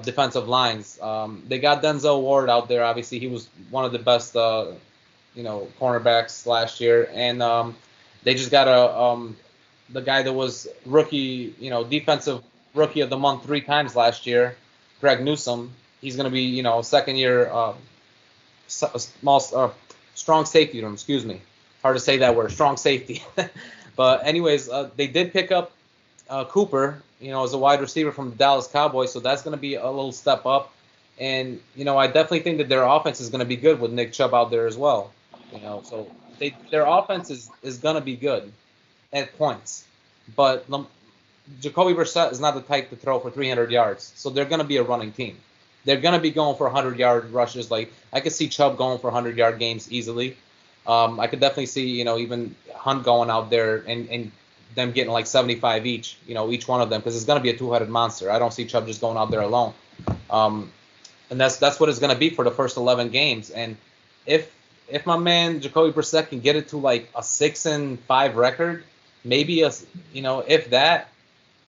defensive lines. They got Denzel Ward out there. Obviously, he was one of the best cornerbacks last year, and they just got the guy that was rookie, defensive rookie of the month 3 times last year, Greg Newsome. He's going to be, second year strong safety room. Excuse me, hard to say that word, strong safety. But anyways, they did pick up Cooper, as a wide receiver from the Dallas Cowboys, so that's going to be a little step up. And I definitely think that their offense is going to be good with Nick Chubb out there as well. So their offense is going to be good at points, but Jacoby Brissett is not the type to throw for 300 yards, so they're going to be a running team. They're going to be going for 100-yard rushes. Like I could see Chubb going for 100-yard games easily. I could definitely see even Hunt going out there and them getting like 75 each, each one of them, because it's going to be a 2-headed monster. I don't see Chubb just going out there alone. And that's what it's going to be for the first 11 games. And if my man Jacoby Brissett can get it to like a 6-5 record, maybe if that,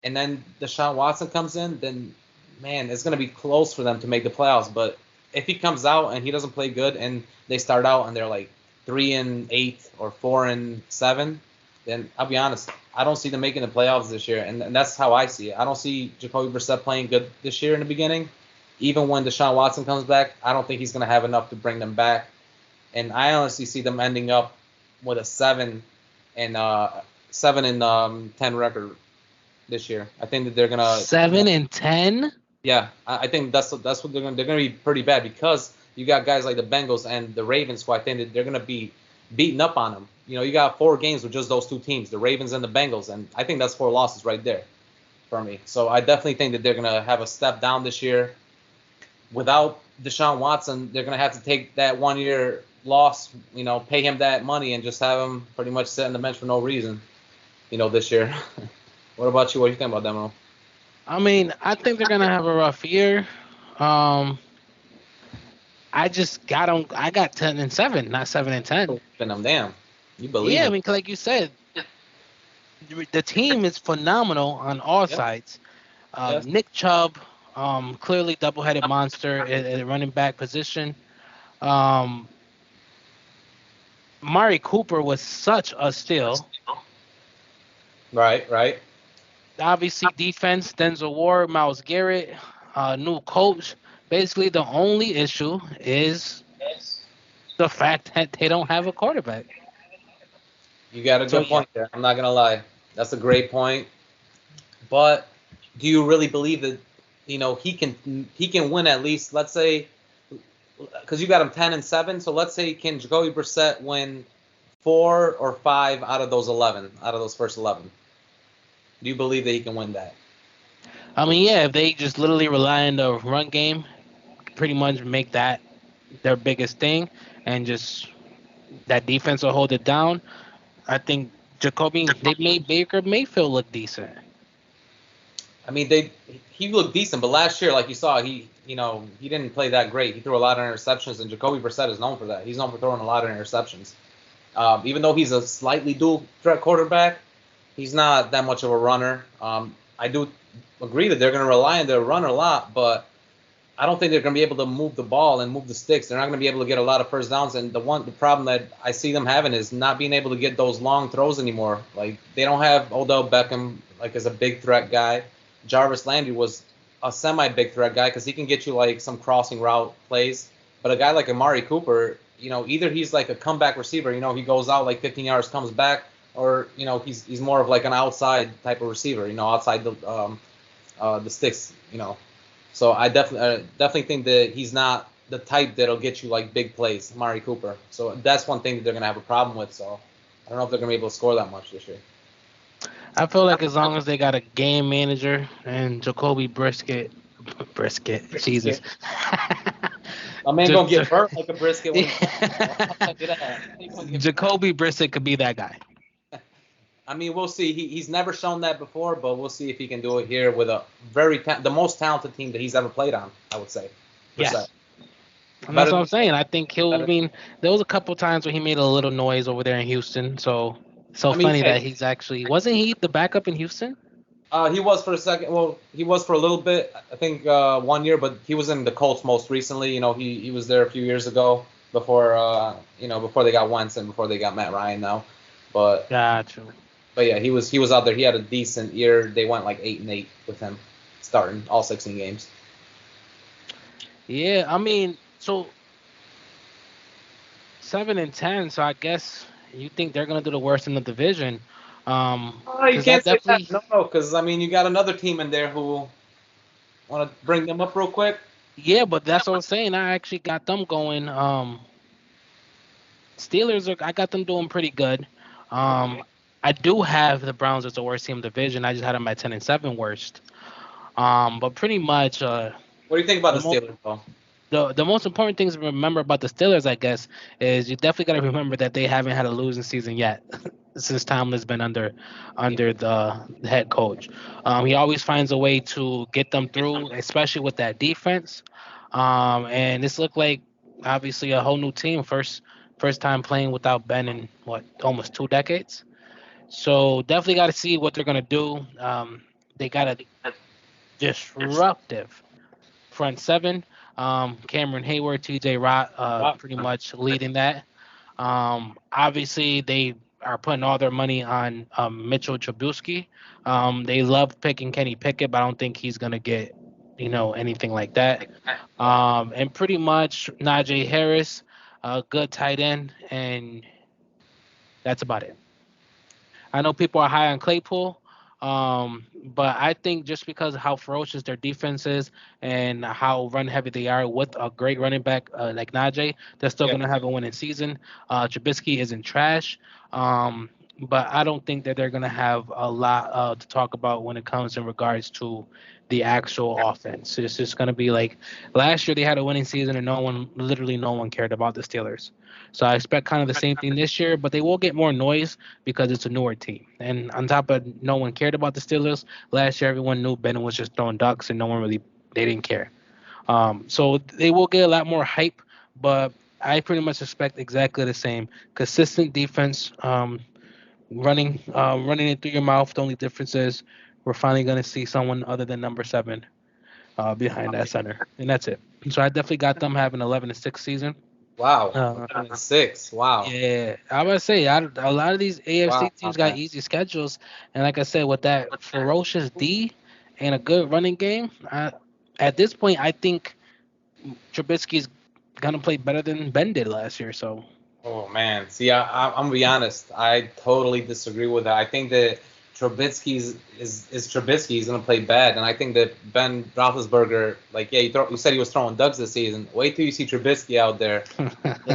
and then Deshaun Watson comes in, then man, it's going to be close for them to make the playoffs. But if he comes out and he doesn't play good, and they start out and they're like 3-8 or 4-7, then I'll be honest, I don't see them making the playoffs this year, and that's how I see it. I don't see Jacoby Brissett playing good this year in the beginning. Even when Deshaun Watson comes back, I don't think he's going to have enough to bring them back. And I honestly see them ending up with a 7 and 10 record this year. I think that they're going to 7-10. Yeah, I think that's what they're going to be pretty bad, because you got guys like the Bengals and the Ravens, who I think that they're going to be beating up on them. You got 4 games with just those 2 teams, the Ravens and the Bengals, and I think that's 4 losses right there for me. So I definitely think that they're going to have a step down this year. Without Deshaun Watson, they're going to have to take that 1-year loss, pay him that money and just have him pretty much sit on the bench for no reason, this year. What about you? What do you think about that, Mo? I mean, I think they're gonna have a rough year. I just got them. I got 10-7, not 7-10. Then I'm damn. You believe? Yeah, it. I mean, like you said, the team is phenomenal on all sides. Yes. Nick Chubb, clearly double-headed monster at running back position. Mari Cooper was such a steal. Right. Obviously, defense, Denzel Ward, Myles Garrett, new coach. Basically, the only issue is the fact that they don't have a quarterback. You got a good point there. I'm not gonna lie. That's a great point. But do you really believe that he can win at least, let's say, because you got him 10-7, so let's say can Jacoby Brissett win 4 or 5 out of those first 11? Do you believe that he can win that? I mean, yeah, if they just literally rely on the run game, pretty much make that their biggest thing, and just that defense will hold it down, I think they made Baker Mayfield look decent. I mean, he looked decent, but last year, like you saw, he didn't play that great. He threw a lot of interceptions, and Jacoby Brissett is known for that. He's known for throwing a lot of interceptions. Even though he's a slightly dual threat quarterback, he's not that much of a runner. I do agree that they're going to rely on their run a lot, but I don't think they're going to be able to move the ball and move the sticks. They're not going to be able to get a lot of first downs. And the problem that I see them having is not being able to get those long throws anymore. Like, they don't have Odell Beckham like as a big threat guy. Jarvis Landry was a semi-big threat guy because he can get you like some crossing route plays. But a guy like Amari Cooper, either he's like a comeback receiver, he goes out like 15 yards, comes back, or he's more of like an outside type of receiver, outside the sticks, So I definitely think that he's not the type that'll get you like big plays, Amari Cooper. So that's one thing that they're gonna have a problem with. So I don't know if they're gonna be able to score that much this year. I feel like as long as they got a game manager and Jacoby Brisket, Jesus. My man gonna get burnt like a brisket. Jacoby Brissett could be that guy. I mean, we'll see. He's never shown that before, but we'll see if he can do it here with the most talented team that he's ever played on, I would say. Yes. And that's what I'm saying. I think there was a couple times where he made a little noise over there in Houston. So funny that he's actually, wasn't he the backup in Houston? He was for a second. Well, he was for a little bit, I think 1 year, but he was in the Colts most recently. He was there a few years ago before they got Wentz and before they got Matt Ryan now. But gotcha. But yeah, he was out there. He had a decent year. They went like 8-8 with him, starting all 16 games. Yeah, I mean, so 7-10. So I guess you think they're gonna do the worst in the division. You can't say that. No, because I mean, you got another team in there who want to bring them up real quick. Yeah, but that's what I'm saying. I actually got them going. Steelers I got them doing pretty good. I do have the Browns as the worst team in the division. I just had them at 10-7 worst. But pretty much. What do you think about the Steelers, though? The most important things to remember about the Steelers, I guess, is you definitely got to remember that they haven't had a losing season yet since Tomlin's been under the head coach. He always finds a way to get them through, especially with that defense. And this looked like obviously a whole new team, first time playing without Ben in almost 2 decades. So definitely got to see what they're gonna do. They got a disruptive front seven. Cameron Hayward, TJ Watt, pretty much leading that. Obviously, they are putting all their money on Mitchell Trubisky. They love picking Kenny Pickett, but I don't think he's gonna get anything like that. And pretty much Najee Harris, a good tight end, and that's about it. I know people are high on Claypool. But I think just because of how ferocious their defense is and how run heavy they are with a great running back like Najee, they're still going to have a winning season. Trubisky isn't trash, but I don't think that they're going to have a lot to talk about when it comes in regards to the actual offense. It's just going to be like last year they had a winning season and no one cared about the Steelers. So I expect kind of the same thing this year, but they will get more noise because it's a newer team. And on top of no one cared about the Steelers, last year everyone knew Ben was just throwing ducks and they didn't care. So they will get a lot more hype, but I pretty much expect exactly the same. Consistent defense, running it through your mouth. The only difference is we're finally going to see someone other than number 7 behind that center. And that's it. So I definitely got them having 11-6 season. Wow, 6. Wow. Yeah, I would say a lot of these AFC teams got easy schedules, and like I said, with that ferocious D and a good running game, at this point, I think Trubisky's gonna play better than Ben did last year. So. Oh man, see, I'm gonna be honest. I totally disagree with that. I think that Trubisky is Trubisky. He's gonna play bad, and I think that Ben Roethlisberger, you said he was throwing ducks this season. Wait till you see Trubisky out there.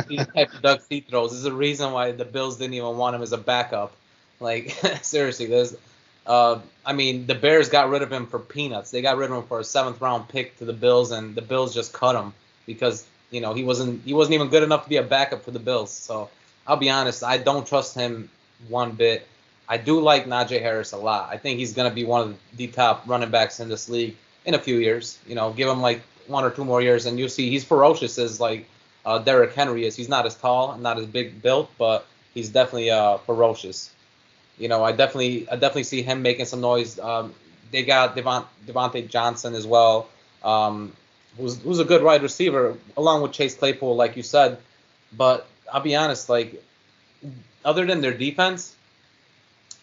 These type of ducks he throws. There's a reason why the Bills didn't even want him as a backup. Like seriously, the Bears got rid of him for peanuts. They got rid of him for a 7th round pick to the Bills, and the Bills just cut him because he wasn't even good enough to be a backup for the Bills. So I'll be honest, I don't trust him one bit. I do like Najee Harris a lot. I think he's going to be one of the top running backs in this league in a few years. Give him like 1 or 2 more years, and you'll see he's ferocious as Derrick Henry is. He's not as tall and not as big built, but he's definitely ferocious. I definitely see him making some noise. They got Devontae Johnson as well, who's a good wide receiver along with Chase Claypool, like you said. But I'll be honest, like other than their defense,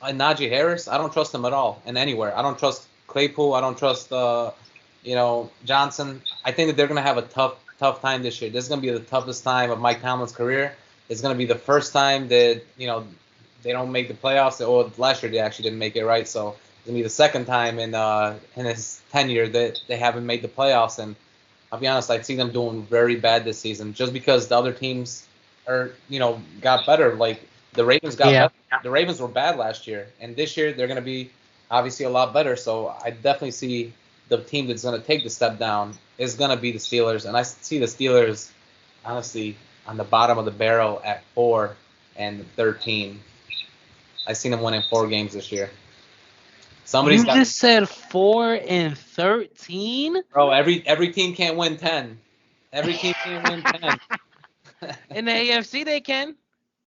Najee Harris, I don't trust him at all and anywhere. I don't trust Claypool. I don't trust Johnson. I think that they're gonna have a tough time this year. This is gonna be the toughest time of Mike Tomlin's career. It's gonna be the first time that they don't make the playoffs. Or last year they actually didn't make it, right? So it's gonna be the second time in his tenure that they haven't made the playoffs. And I'll be honest, I see them doing very bad this season just because the other teams got better. Like the Ravens got better. The Ravens were bad last year, and this year they're gonna be obviously a lot better. So I definitely see the team that's gonna take the step down is gonna be the Steelers, and I see the Steelers honestly on the bottom of the barrel at 4-13. I seen them winning 4 games this year. You just said 4-13. Bro, every team can't win 10. Every team can't win 10. In the AFC, they can.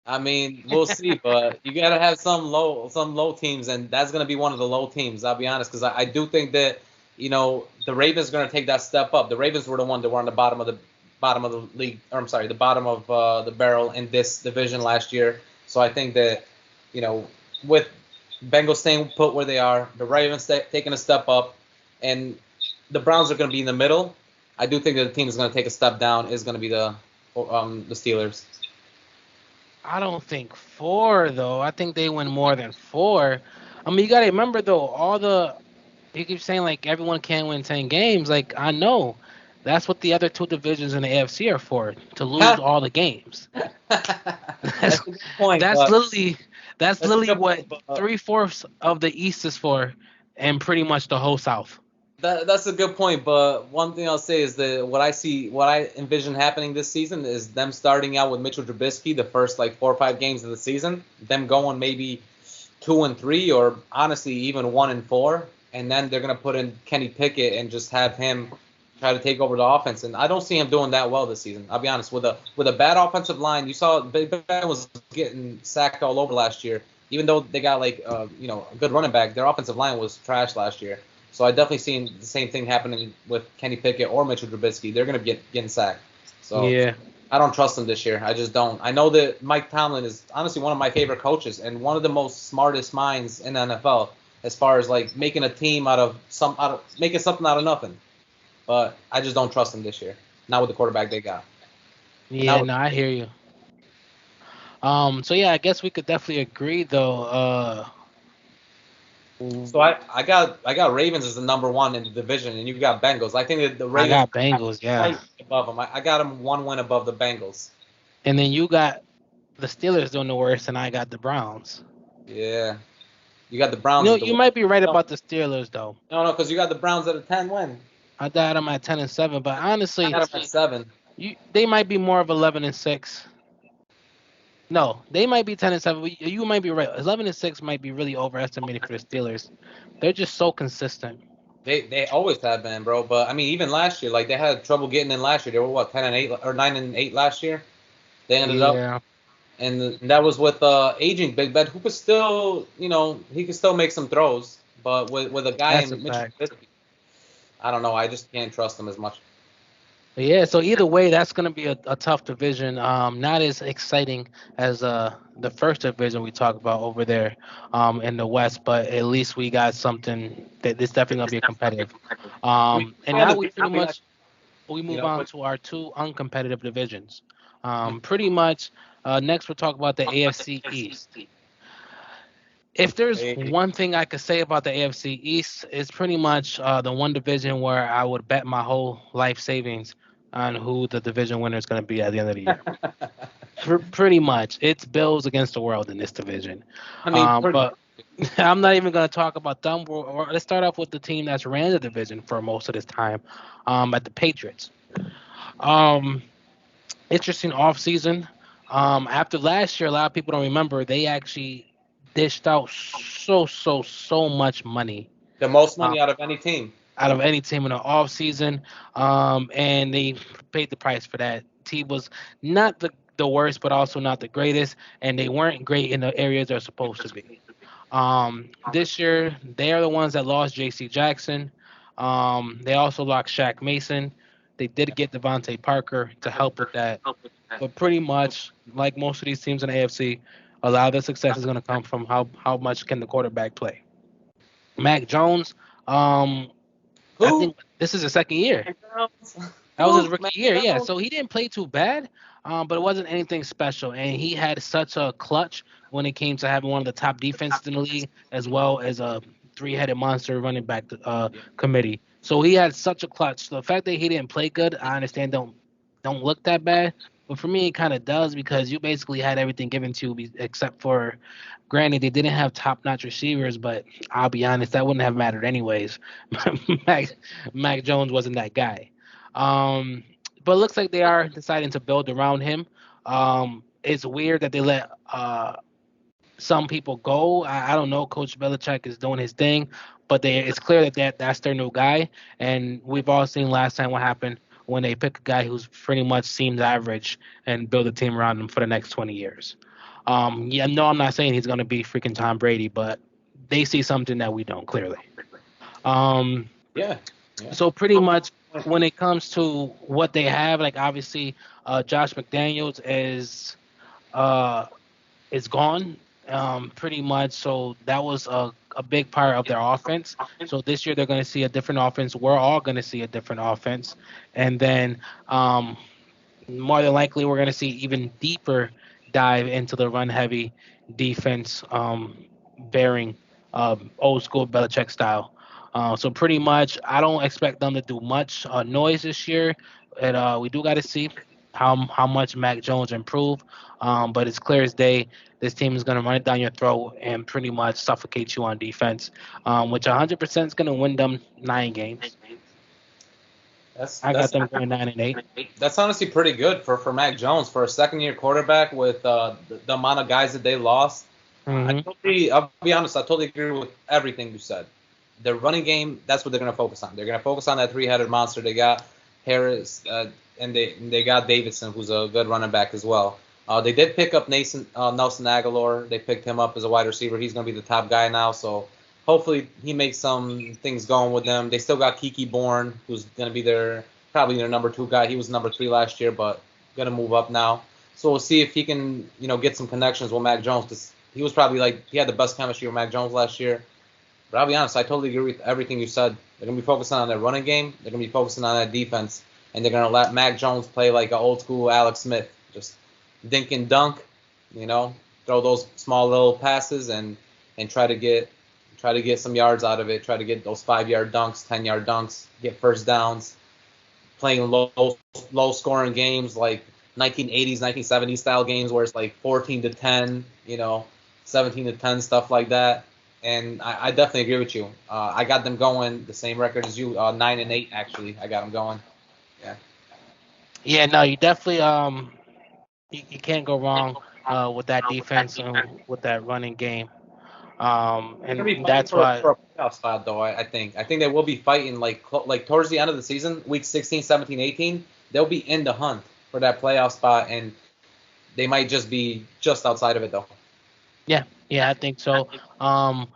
I mean, we'll see, but you gotta have some low teams, and that's gonna be one of the low teams. I'll be honest, because I do think that the Ravens are gonna take that step up. The Ravens were the one that were on the bottom of the league, or I'm sorry, the bottom of the barrel in this division last year. So I think that with Bengals staying put where they are, the Ravens taking a step up, and the Browns are gonna be in the middle. I do think that the team is gonna take a step down. Is gonna be the Steelers. I don't think 4 though. I think they win more than 4. I mean, you gotta remember though, you keep saying like everyone can't win 10 games. Like I know, that's what the other 2 divisions in the AFC are for, to lose all the games. That's a good point. That's literally what 3/4 of the East is for, and pretty much the whole South. That's a good point, but one thing I'll say is that what I envision happening this season is them starting out with Mitchell Trubisky the first 4 or 5 games of the season, them going maybe 2-3 or honestly even 1-4, and then they're gonna put in Kenny Pickett and just have him try to take over the offense. And I don't see him doing that well this season. I'll be honest, with a bad offensive line, you saw Big Ben was getting sacked all over last year, even though they got a good running back. Their offensive line was trash last year. So I definitely seen the same thing happening with Kenny Pickett or Mitchell Trubisky. They're going to be getting sacked. So yeah. I don't trust them this year. I just don't. I know that Mike Tomlin is honestly one of my favorite coaches and one of the most smartest minds in the NFL as far as making a team making something out of nothing. But I just don't trust him this year. Not with the quarterback they got. Yeah, I hear you. So yeah, I guess we could definitely agree though. So I got Ravens as the number 1 in the division, and you got Bengals. I think that the Ravens. I got Bengals, yeah. Above them, I got them 1 win above the Bengals. And then you got the Steelers doing the worst, and I got the Browns. Yeah, you got the Browns. You might be right about the Steelers though. No, because you got the Browns at a 10 win. I got them at 10-7, but honestly, I got them at 7. They might be more of 11-6. No, they might be 10-7. You might be right. 11-6 might be really overestimated for the Steelers. They're just so consistent. They always have been, bro. But I mean, even last year, they had trouble getting in last year. They were 10-8 or 9-8 last year. They ended up, and that was with aging Big Ben, who could still, he could still make some throws, but with a guy in Mitchell Trubisky, I don't know. I just can't trust him as much. Yeah, so either way, that's going to be a tough division. Not as exciting as the first division we talked about over there in the West, but at least we got something that is definitely going to be competitive. And now we pretty much move on to our 2 uncompetitive divisions. Pretty much next we'll talk about the AFC East. If there's one thing I could say about the AFC East, it's pretty much the one division where I would bet my whole life savings on who the division winner is going to be at the end of the year. Pretty much. It's Bills against the world in this division. I mean, but I'm not even going to talk about them. Let's start off with the team that's ran the division for most of this time, at the Patriots. Interesting offseason. After last year, a lot of people don't remember, they actually dished out so much money. The most money out of any team. Out of any team in the offseason. And they paid the price for that. Team was not the worst, but also not the greatest. And they weren't great in the areas they're supposed to be. This year, they are the ones that lost J.C. Jackson. They also lost Shaq Mason. They did get Devontae Parker to help with that. But pretty much, like most of these teams in the AFC, a lot of the success is going to come from how much can the quarterback play. Mac Jones, um, I Who? think this is his second year. That was his Who? rookie year, yeah. So he didn't play too bad, but it wasn't anything special. And he had such a clutch when it came to having one of the top defenses in the league, as well as a three-headed monster running back committee. So he had such a clutch. The fact that he didn't play good, I understand don't look that bad. But for me, it kind of does because you basically had everything given to you except for, granted, they didn't have top-notch receivers, but I'll be honest, that wouldn't have mattered anyways. Mac, Mac Jones wasn't that guy. Um, but it looks like they are deciding to build around him. It's weird that they let some people go. I don't know. Coach Belichick is doing his thing, but it's clear that's their new guy. And we've all seen last time what happened when they pick a guy who's pretty much seems average and build a team around him for the next 20 years. Yeah, no, I'm not saying he's going to be freaking Tom Brady, but they see something that we don't clearly. Um, Yeah. Yeah. so pretty much when it comes to what they have, like obviously, Josh McDaniels uh is gone, pretty much. So that was a big part of their offense. So this year they're going to see a different offense. We're all going to see a different offense, and then more than likely we're going to see even deeper dive into the run heavy defense, bearing old school Belichick style. So pretty much, I don't expect them to do much noise this year, and we do got to see how much Mac Jones improve. But it's clear as day, this team is going to run it down your throat and pretty much suffocate you on defense, which 100% is going to win them 9 games. That's I got that's them going 9-8. that's honestly pretty good for Mac Jones for a second year quarterback with the amount of guys that they lost. Mm-hmm. I'll be honest, I totally agree with everything you said. Their running game, that's what they're gonna focus on. They're gonna focus on that three-headed monster. They got Harris, and they got Davidson, who's a good running back as well. They did pick up Nelson Aguilar. They picked him up as a wide receiver. He's gonna be the top guy now. So hopefully he makes some things going with them. They still got Kiki Bourne, who's gonna be probably their number 2 guy. He was number 3 last year, but gonna move up now. So we'll see if he can, get some connections with Mac Jones, because he was probably he had the best chemistry with Mac Jones last year. But I'll be honest, I totally agree with everything you said. They're going to be focusing on their running game. They're going to be focusing on that defense. And they're going to let Mac Jones play like an old school Alex Smith. Just dink and dunk, throw those small little passes and try to get some yards out of it. Try to get those 5-yard dunks, 10-yard dunks, get first downs, playing low scoring games like 1980s, 1970s style games where it's like 14-10, 17-10, stuff like that. And I definitely agree with you. I got them going the same record as you, 9-8 actually. I got them going. Yeah. Yeah, no, you definitely you can't go wrong with that defense and with that running game. They're gonna be And fighting that's for why. a playoff spot though. I think they will be fighting like towards the end of the season, week 16, 17, 18. They'll be in the hunt for that playoff spot, and they might just be just outside of it though. Yeah, I think so. Um,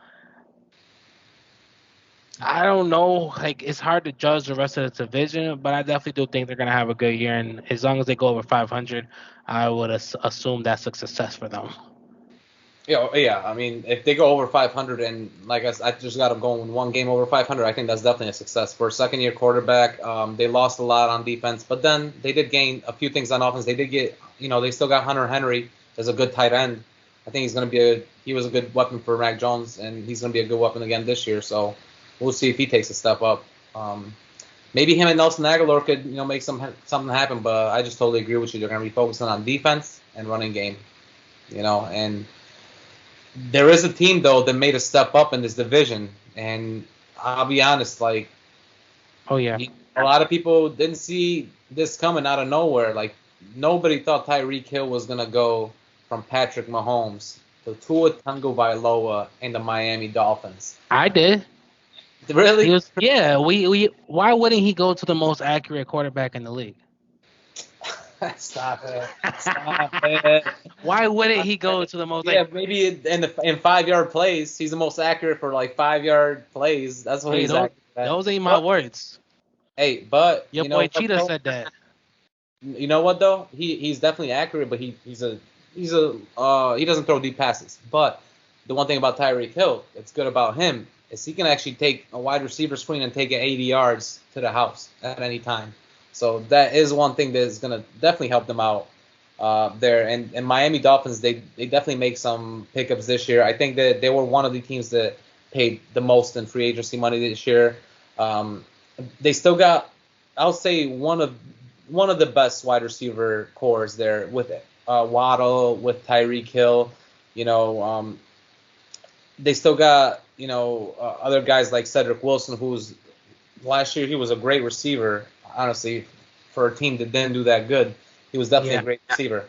I don't know. Like, it's hard to judge the rest of the division, but I definitely do think they're gonna have a good year. And as long as they go over 500, I would assume that's a success for them. Yeah. I mean, if they go over 500, and like I just got them going one game over 500, I think that's definitely a success for a second-year quarterback. They lost a lot on defense, but then they did gain a few things on offense. They did get, they still got Hunter Henry as a good tight end. I think he was a good weapon for Mac Jones, and he's going to be a good weapon again this year. So we'll see if he takes a step up. Maybe him and Nelson Aguilar could, make something happen. But I just totally agree with you. They're going to be focusing on defense and running game, and there is a team though that made a step up in this division, and I'll be honest, like, Oh yeah. a lot of people didn't see this coming out of nowhere. Like, nobody thought Tyreek Hill was gonna go from Patrick Mahomes to Tua Tagovailoa and the Miami Dolphins. I did. Really? He was, yeah. We why wouldn't he go to the most accurate quarterback in the league? Stop it. Stop it. Why wouldn't he go to the most? Yeah, Like, maybe in 5 yard plays, he's the most accurate for like 5 yard plays. That's what hey, he's those accurate at. those ain't my But words. but Your boy Cheetah said that. you know what though? He's definitely accurate, but he doesn't throw deep passes. But the one thing about Tyreek Hill that's good about him is he can actually take a wide receiver screen and take it 80 yards to the house at any time. So that is one thing that is gonna definitely help them out there. And Miami Dolphins, they definitely make some pickups this year. I think that they were one of the teams that paid the most in free agency money this year. They still got, I'll say, one of the best wide receiver cores there with Waddle, with Tyreek Hill. You know, they still got other guys like Cedric Wilson, who's last year he was a great receiver. Honestly, for a team that didn't do that good, he was definitely a great receiver.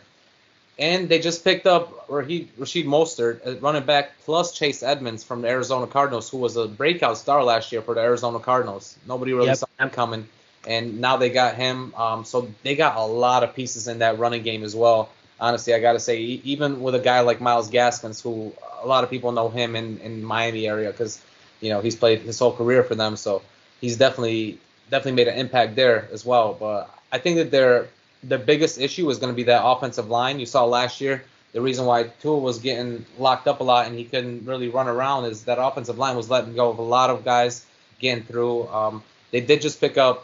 And they just picked up Rashid Mostert, running back, plus Chase Edmonds from the Arizona Cardinals, who was a breakout star last year for the Arizona Cardinals. Nobody really saw him coming, and now they got him. So they got a lot of pieces in that running game as well. Honestly, I got to say, even with a guy like Myles Gaskins, who a lot of people know him in Miami area because he's played his whole career for them. So he's definitely made an impact there as well. But I think that the biggest issue is going to be that offensive line. You saw last year, the reason why Tua was getting locked up a lot and he couldn't really run around is that offensive line was letting go of a lot of guys getting through. They did just pick up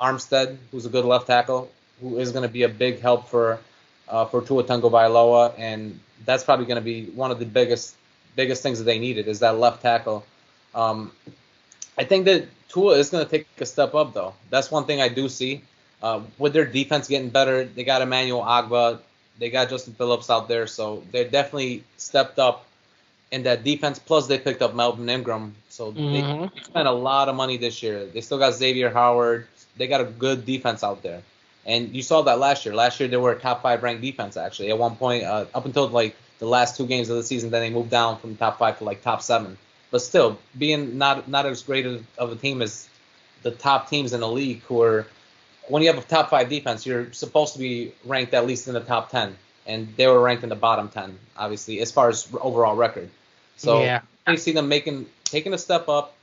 Armstead, who's a good left tackle, who is going to be a big help for Tua Tagovailoa, and that's probably going to be one of the biggest things that they needed is that left tackle. I think that Tua is going to take a step up, though. That's one thing I do see. With their defense getting better, they got Emmanuel Agba, they got Justin Phillips out there, so they definitely stepped up in that defense. Plus, they picked up Melvin Ingram, so they spent a lot of money this year. They still got Xavier Howard. They got a good defense out there, and you saw that last year. Last year, they were a top 5 ranked defense actually. At one point, up until like the last 2 games of the season, then they moved down from top 5 to like top 7. But still, being not as great of a team as the top teams in the league, who are, when you have a top 5 defense, you're supposed to be ranked at least in the top 10, and they were ranked in the bottom 10, obviously, as far as overall record. So I see them taking a step up,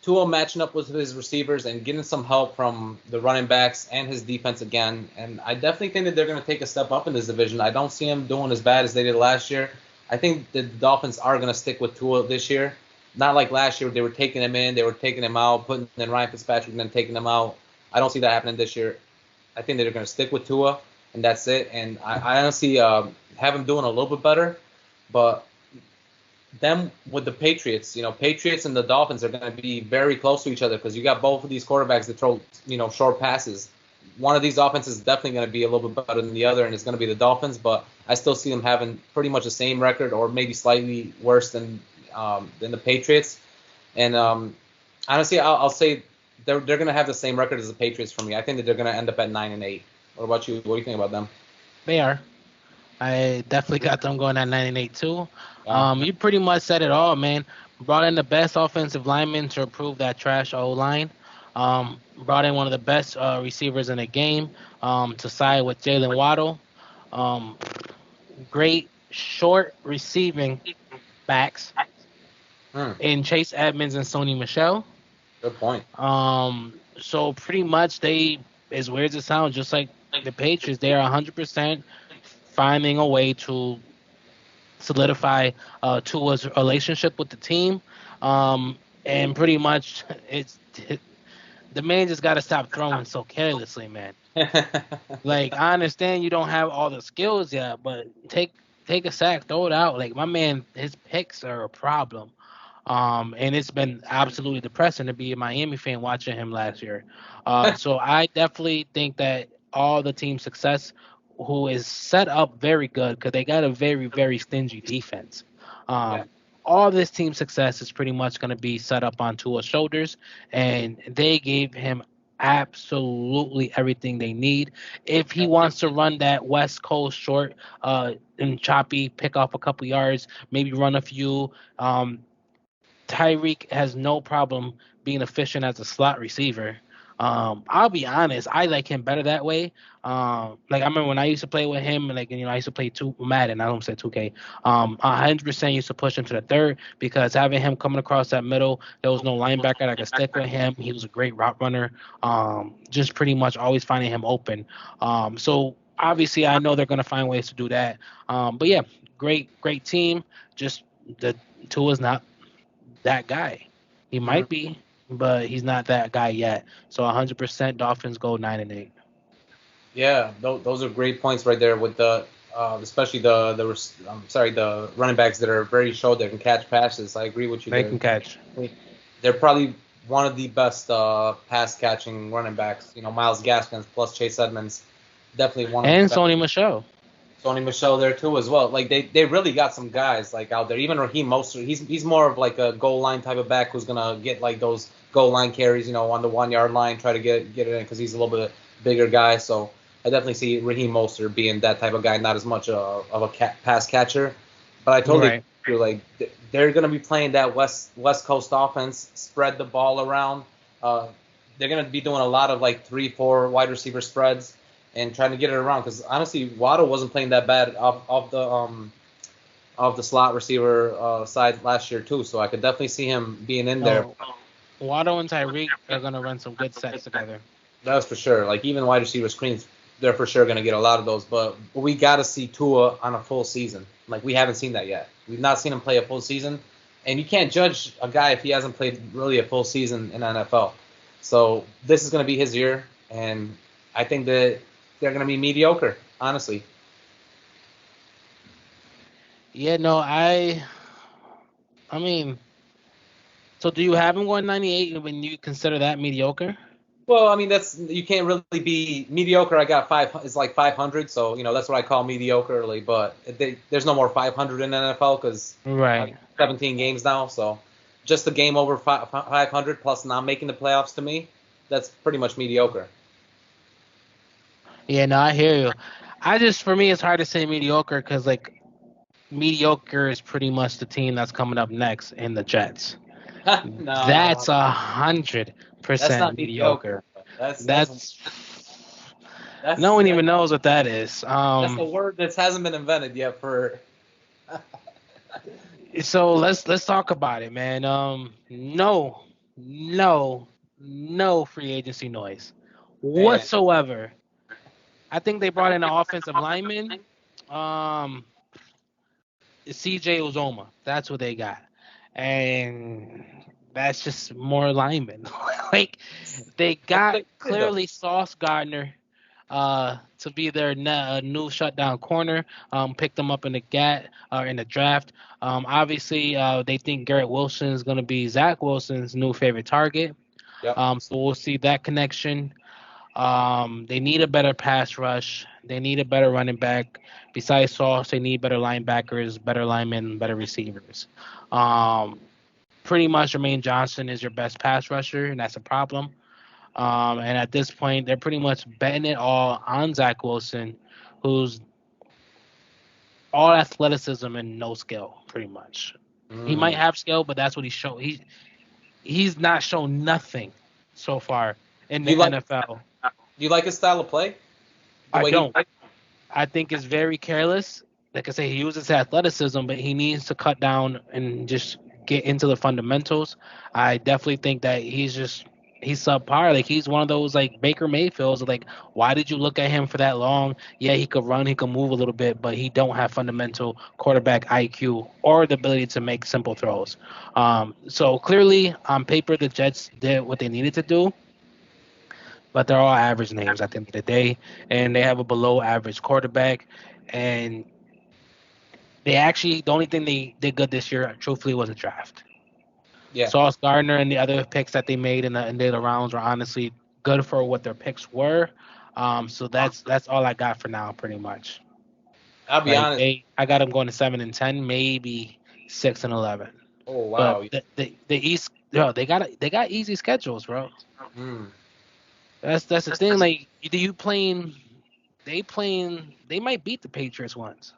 Tua matching up with his receivers and getting some help from the running backs and his defense again. And I definitely think that they're going to take a step up in this division. I don't see them doing as bad as they did last year. I think the Dolphins are going to stick with Tua this year. Not like last year, they were taking him in, they were taking him out, putting in Ryan Fitzpatrick and then taking him out. I don't see that happening this year. I think they're going to stick with Tua, and that's it. And I honestly have him doing a little bit better. But them with the Patriots, Patriots and the Dolphins are going to be very close to each other because you got both of these quarterbacks that throw, short passes. One of these offenses is definitely going to be a little bit better than the other, and it's going to be the Dolphins. But I still see them having pretty much the same record, or maybe slightly worse than the Patriots. And honestly, I'll say they're going to have the same record as the Patriots for me. I think that they're going to end up at 9-8. What about you? What do you think about them? They are. I definitely got them going at 9-8 too. You pretty much said it all, man. Brought in the best offensive lineman to improve that trash O line. Brought in one of the best receivers in the game to side with Jalen Waddle. Great short receiving backs in Chase Edmonds and Sony Michel. Good point. So pretty much they, as weird as it sounds, just like the Patriots, they are 100% finding a way to solidify Tua's relationship with the team. And pretty much the man just got to stop throwing so carelessly, man. Like, I understand you don't have all the skills yet, but take a sack, throw it out. Like, my man, his picks are a problem. And it's been absolutely depressing to be a Miami fan watching him last year. So I definitely think that all the team success, who is set up very good because they got a very, very stingy defense. All this team success is pretty much going to be set up on Tua's shoulders, and they gave him absolutely everything they need. If he wants to run that West Coast short and choppy, pick off a couple yards, maybe run a few, Tyreek has no problem being efficient as a slot receiver. I'll be honest, I like him better that way. Like I remember when I used to play with him, like I used to play Madden. I don't say 2K. 100% used to push him to the third because having him coming across that middle, there was no linebacker that could stick with him. He was a great route runner. Just pretty much always finding him open. So obviously, I know they're gonna find ways to do that. But yeah, great team. Just the Tua's not that guy. He Mhm. might be, but he's not that guy yet. So 100% Dolphins go 9-8. Yeah, those are great points right there with the especially the running backs that are very short that can catch passes. I agree with you They there. can catch. They're probably one of the best pass catching running backs. Miles Gaskins plus Chase Edmonds, definitely one of the And best. Sony Michelle. Sony Michelle there too as well. Like they really got some guys like out there. Even Raheem Mostert, he's more of like a goal line type of back who's gonna get like those goal line carries, on the 1 yard line, try to get it in because he's a little bit bigger guy. So I definitely see Raheem Mostert being that type of guy, not as much of a pass catcher. But I totally Right. feel like they're gonna be playing that West Coast offense, spread the ball around. Uh, they're gonna be doing a lot of like 3-4 wide receiver spreads and trying to get it around because honestly, Waddle wasn't playing that bad off the slot receiver side last year too. So I could definitely see him being in there. No. Waddle and Tyreek are gonna run some good sets together. That's for sure. Like even wide receiver screens, they're for sure gonna get a lot of those. But we got to see Tua on a full season. Like we haven't seen that yet. We've not seen him play a full season, and you can't judge a guy if he hasn't played really a full season in NFL. So this is gonna be his year, and I think that they're gonna be mediocre. Honestly. Yeah, no, I mean, so do you have him going 98 when you consider that mediocre? Well, I mean that's you can't really be mediocre. I got five. It's like 500, so that's what I call mediocre. Like, but there's no more 500 in NFL because Right. 17 games now. So just the game over 500 plus not making the playoffs to me, that's pretty much mediocre. Yeah, no, I hear you. For me, it's hard to say mediocre because like mediocre is pretty much the team that's coming up next in the Jets. No, That's 100% that's not mediocre. mediocre. That's that's That's no that's one that's, even knows what that is. that's a word that hasn't been invented yet for. So let's talk about it, man. No, no free agency noise Man. whatsoever. I think they brought in an offensive lineman. Um, CJ Uzoma. That's what they got, and that's just more linemen. Like they That's got what they did, though. clearly Sauce Gardner to be their new shutdown corner. Picked them up in the draft. Obviously, they think Garrett Wilson is going to be Zach Wilson's new favorite target. Yep. So we'll see that connection. They need a better pass rush. They need a better running back. Besides Sauce, they need better linebackers, better linemen, better receivers. Um, Pretty much Jermaine Johnson is your best pass rusher, and that's a problem. And at this point, they're pretty much betting it all on Zach Wilson, who's all athleticism and no skill, pretty much. He might Mm. have skill, but that's what he showed. He's not shown nothing so far in Do the you like NFL. do you like his style of play? The I way he don't. I think it's very careless. Like I say, he uses athleticism, but he needs to cut down and just get into the fundamentals. I definitely think that he's subpar. Like he's one of those like Baker Mayfields. Like why did you look at him for that long? Yeah, he could run, he could move a little bit, but he don't have fundamental quarterback IQ or the ability to make simple throws. So clearly on paper, the Jets did what they needed to do, but they're all average names at the end of the day, and they have a below average quarterback. And they actually the only thing they did good this year, truthfully, was a draft. Yeah. Sauce Gardner and the other picks that they made in the later rounds were honestly good for what their picks were. So that's all I got for now, pretty much. I'll be Like honest. I got them going to 7-10, maybe 6-11. Oh But wow. the East, they got easy schedules, bro. Mm. That's the thing. Like they might beat the Patriots once.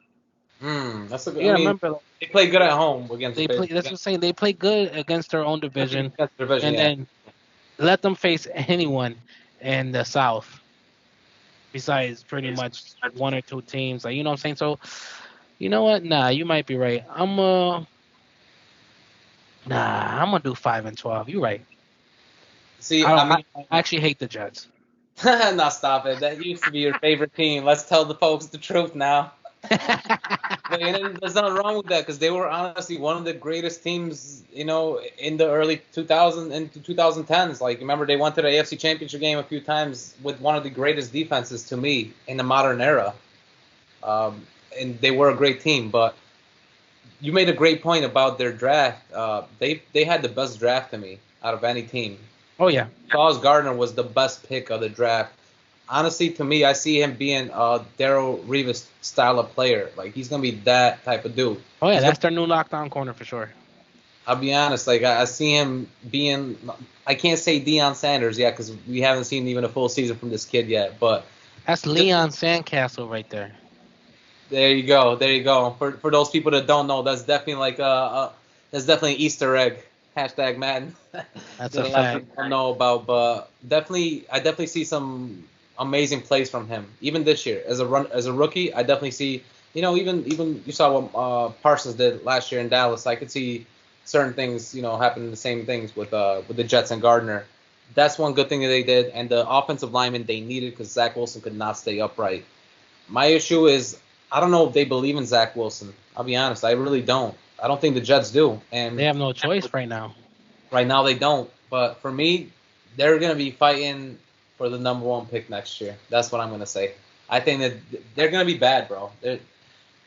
That's a good. You I gotta mean, remember they play good at home against the they play. Patriots. That's what I'm saying. They play good against their own Especially division, against the division. and Yeah. then let them face anyone in the South besides pretty much one or two teams. Like, you know what I'm saying? So, you know what? Nah, you might be right. I'm gonna do 5-12. You're right. See, I I don't. mean, I actually hate the Jets. nah, stop it. That used to be your favorite team. Let's tell the folks the truth now. But there's nothing wrong with that because they were honestly one of the greatest teams, in the early 2000s and 2010s. Like, remember they went to the AFC Championship game a few times with one of the greatest defenses to me in the modern era. And they were a great team. But you made a great point about their draft. They had the best draft to me out of any team. Oh yeah. Charles Gardner was the best pick of the draft. Honestly, to me, I see him being a Darrell Revis style of player. Like, he's gonna be that type of dude. Oh yeah, that's their new lockdown corner for sure. I'll be honest. Like, I see him being. I can't say Deion Sanders yet because we haven't seen even a full season from this kid yet. But that's Leon Sandcastle right there. There you go. There you go. For those people that don't know, that's definitely like that's definitely an Easter egg. Hashtag Madden. That's that a lot fact. of people don't know about, but I definitely see some amazing plays from him. Even this year, as a rookie, I definitely see. Even you saw what Parsons did last year in Dallas. I could see certain things, happening. The same things with the Jets and Gardner. That's one good thing that they did, and the offensive lineman they needed because Zach Wilson could not stay upright. My issue is I don't know if they believe in Zach Wilson. I'll be honest, I really don't. I don't think the Jets do, and They have no choice right now. right now they don't. But for me, they're gonna be fighting for the number one pick next year. That's what I'm gonna say. I think that they're gonna be bad, bro.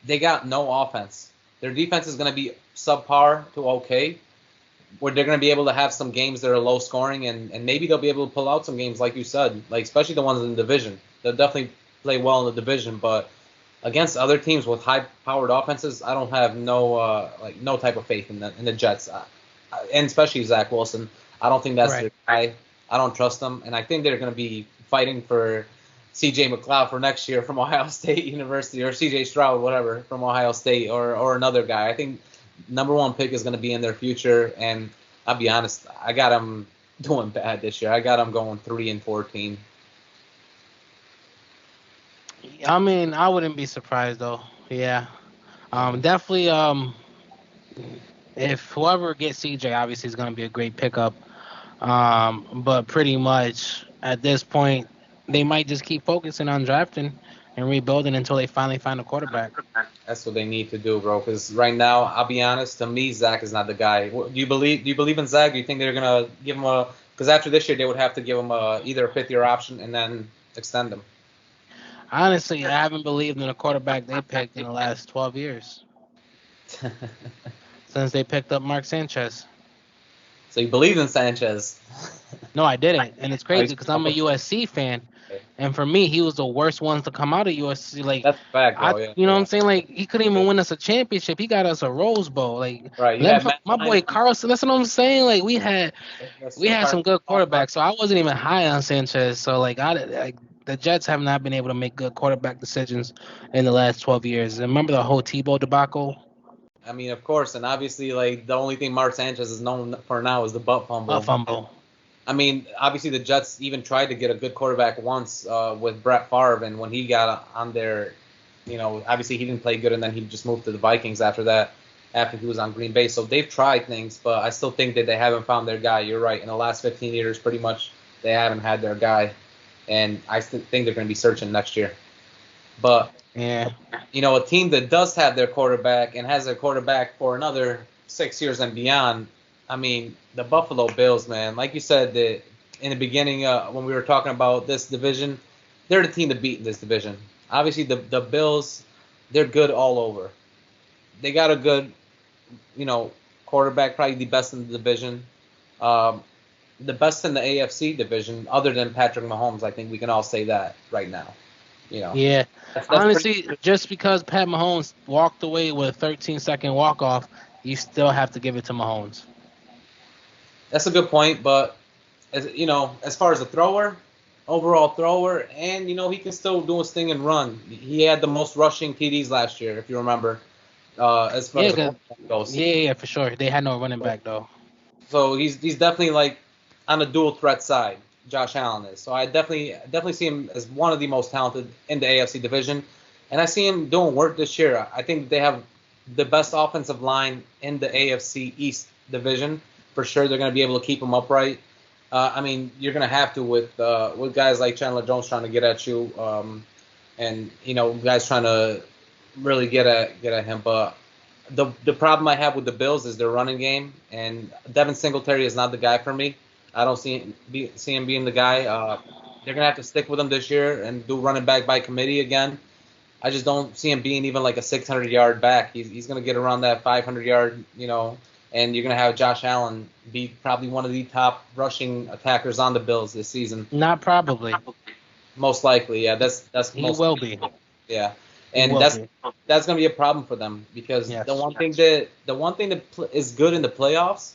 They got no offense. Their defense is gonna be subpar to okay, where they're gonna be able to have some games that are low scoring, and maybe they'll be able to pull out some games like you said, like especially the ones in the division. They'll definitely play well in the division, but against other teams with high-powered offenses, I don't have no type of faith in the Jets, and especially Zach Wilson. I don't think that's Right. their guy. I don't trust them, and I think they're going to be fighting for C.J. McLeod for next year from Ohio State University, or C.J. Stroud, whatever, from Ohio State, or another guy. I think number one pick is going to be in their future, and I'll be honest, I got them doing bad this year. I got them going 3-14. I mean, I wouldn't be surprised though. Yeah. Definitely. If whoever gets CJ, obviously is going to be a great pickup. But pretty much at this point, they might just keep focusing on drafting and rebuilding until they finally find a quarterback. That's what they need to do, bro. Because right now, I'll be honest. To me, Zach is not the guy. Do you believe in Zach? Do you think they're gonna give him a? Because after this year, they would have to give him either a fifth-year option and then extend him. Honestly, I haven't believed in a quarterback they picked in the last 12 years since they picked up Mark Sanchez. So you believe in Sanchez? No, I didn't, and it's crazy because I'm a USC fan, and for me, he was the worst one to come out of USC. Like, That's a fact, bro. you know what I'm saying? Like, he couldn't even win us a championship. He got us a Rose Bowl. Like, Right. You let had my boy Carlson. That's what I'm saying. Like, we had some good quarterbacks, so I wasn't even high on Sanchez. So like, the Jets have not been able to make good quarterback decisions in the last 12 years. And remember the whole Tebow debacle? I mean, of course, and obviously, like the only thing Mark Sanchez is known for now is the butt fumble. I mean, obviously the Jets even tried to get a good quarterback once with Brett Favre, and when he got on there, obviously he didn't play good, and then he just moved to the Vikings after that, after he was on Green Bay. So they've tried things, but I still think that they haven't found their guy. You're right. In the last 15 years, pretty much, they haven't had their guy, and I think they're going to be searching next year. But yeah, a team that does have their quarterback and has their quarterback for another 6 years and beyond. I mean, the Buffalo Bills, man. Like you said, in the beginning when we were talking about this division, they're the team to beat in this division. Obviously, the Bills, they're good all over. They got a good, quarterback, probably the best in the division. The best in the AFC division, other than Patrick Mahomes. I think we can all say that right now. Yeah. That's Honestly, just because Pat Mahomes walked away with a 13-second walk-off, you still have to give it to Mahomes. That's a good point, but as far as a overall thrower, and he can still do his thing and run. He had the most rushing TDs last year, if you remember. As far as the goes. Yeah, for sure. They had no running back though. So he's definitely like on a dual threat side. Josh Allen is. So I definitely see him as one of the most talented in the AFC division, and I see him doing work this year. I think they have the best offensive line in the AFC East division for sure. They're going to be able to keep him upright. I mean, you're going to have to with guys like Chandler Jones trying to get at you, and guys trying to really get at him. But the problem I have with the Bills is their running game, and Devin Singletary is not the guy for me. I don't see him being the guy. They're gonna have to stick with him this year and do running back by committee again. I just don't see him being even like a 600-yard back. He's gonna get around that 500-yard, and you're gonna have Josh Allen be probably one of the top rushing attackers on the Bills this season. Not probably. Most likely, yeah. That's he will be. Yeah, and that's gonna be a problem for them because the one thing that is good in the playoffs,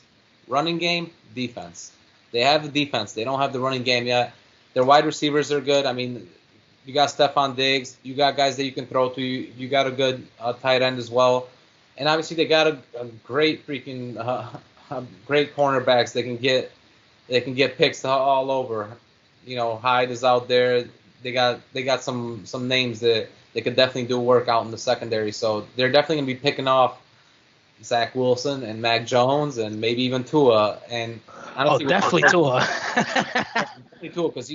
running game, defense. They have the defense. They don't have the running game yet. Their wide receivers are good. I mean, you got Stephon Diggs. You got guys that you can throw to. You got a good tight end as well. And obviously they got a great freaking great cornerbacks. They can get picks all over. Hyde is out there. They got some names that they could definitely do work out in the secondary. So they're definitely gonna be picking off Zach Wilson and Mac Jones and maybe even Tua. And definitely Tua. Definitely Tua, because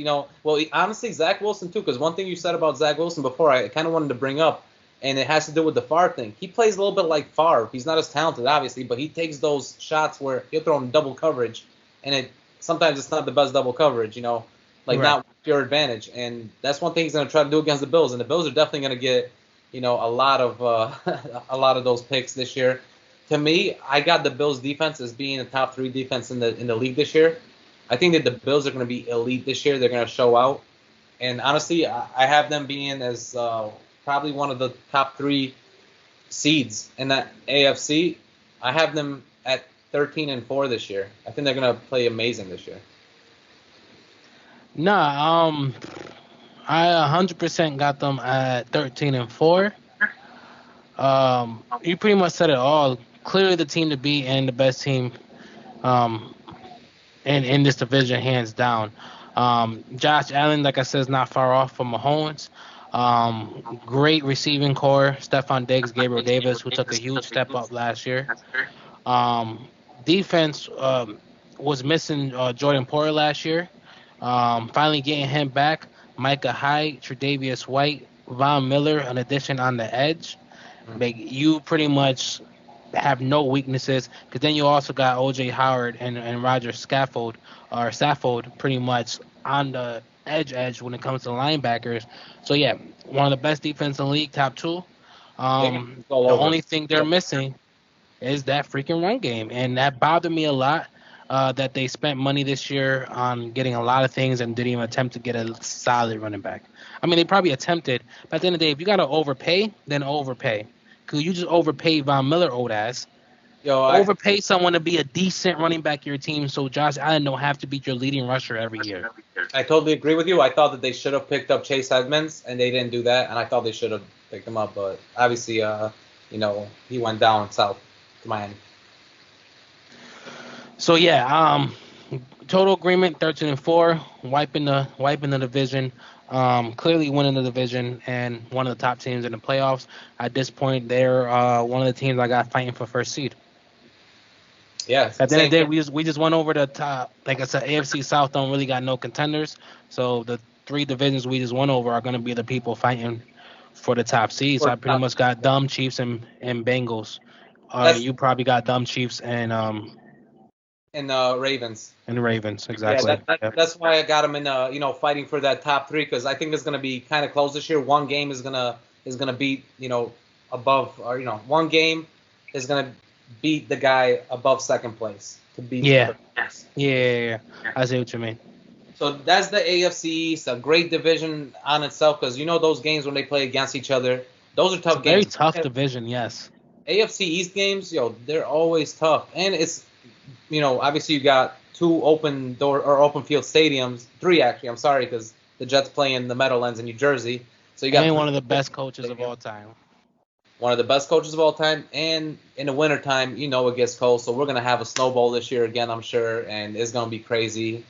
honestly, Zach Wilson too. Because one thing you said about Zach Wilson before, I kind of wanted to bring up, and it has to do with the Favre thing. He plays a little bit like Favre. He's not as talented, obviously, but he takes those shots where he'll throw in double coverage, and sometimes it's not the best double coverage. Not pure advantage. And that's one thing he's going to try to do against the Bills. And the Bills are definitely going to get a lot of those picks this year. To me, I got the Bills defense as being a top 3 defense in the league this year. I think that the Bills are going to be elite this year. They're going to show out. And honestly, I have them being as probably one of the top 3 seeds in that AFC. I have them at 13-4 this year. I think they're going to play amazing this year. Nah, I 100% got them at 13-4. You pretty much said it all. Clearly the team to beat and the best team in this division, hands down. Josh Allen, like I said, is not far off from Mahomes. Great receiving core. Stephon Diggs, Gabriel Davis, who took a huge step up last year. Defense was missing Jordan Poyer last year. Finally getting him back. Micah Hyde, Tre'Davious White, Von Miller, an addition on the edge. You pretty much have no weaknesses, because then you also got O.J. Howard and Roger Saffold pretty much on the edge when it comes to linebackers. So, yeah, one of the best defense in the league, top 2. The only thing they're missing is that freaking run game, and that bothered me a lot. That they spent money this year on getting a lot of things and didn't even attempt to get a solid running back. I mean, they probably attempted, but at the end of the day, if you got to overpay, then overpay. Because you just overpay Von Miller, old ass. Overpay someone to be a decent running back of your team, so Josh Allen don't have to be your leading rusher every year. I totally agree with you. I thought that they should have picked up Chase Edmonds, and they didn't do that, and I thought they should have picked him up. But obviously, he went down south to Miami. So yeah, total agreement 13-4, wiping the division, clearly winning the division and one of the top teams in the playoffs. At this point, they're one of the teams I got fighting for first seed. Yeah. At the end of the day, we just went over the top. Like I said, AFC South don't really got no contenders, so the 3 divisions we just went over are going to be the people fighting for the top seeds. So I pretty much got dumb Chiefs and Bengals. You probably got dumb Chiefs and Ravens. And the Ravens, exactly. Yeah, that's why I got them in, fighting for that top 3, because I think it's going to be kind of close this year. One game is gonna beat, above, or one game is gonna beat the guy above second place to beat. Yeah. I see what you mean. So that's the AFC East, a great division on itself, because those games when they play against each other, those are tough games. Very tough division, yes. AFC East games, they're always tough, and it's. Obviously you got 2 open field stadiums, 3 actually. I'm sorry, because the Jets play in the Meadowlands in New Jersey. So you got one of the best coaches of all time. one of the best coaches of all time. And in the wintertime, it gets cold. So we're going to have a snowball this year again, I'm sure. And it's going to be crazy.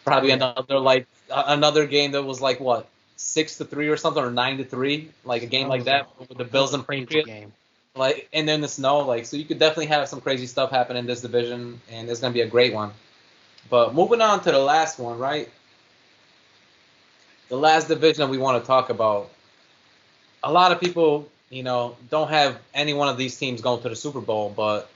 Probably another game that was like, what, 6-3 or something, or 9-3, like a game like that with the Bills and Patriots. Game. Like, and then the snow, so you could definitely have some crazy stuff happen in this division, and it's going to be a great one. But moving on to the last one, right? The last division that we want to talk about. A lot of people, don't have any one of these teams going to the Super Bowl, but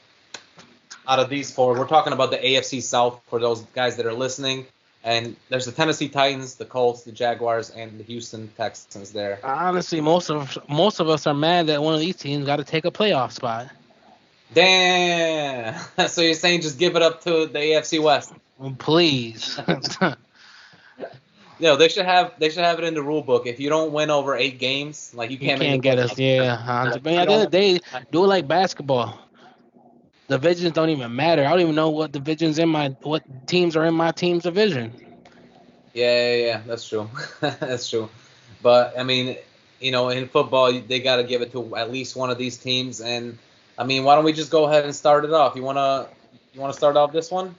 out of these four, we're talking about the AFC South for those guys that are listening. And there's the Tennessee Titans, the Colts, the Jaguars, and the Houston Texans there. Honestly, most of us are mad that one of these teams got to take a playoff spot. Damn. So you're saying just give it up to the AFC West? Please. They should have it in the rule book. If you don't win over 8 games, you can't get us. Yeah. At the end of the day, do it like basketball. Divisions don't even matter. I don't even know what teams are in my team's division. Yeah, that's true. That's true. But I mean, in football, they got to give it to at least one of these teams. And I mean, why don't we just go ahead and start it off? You wanna start off this one?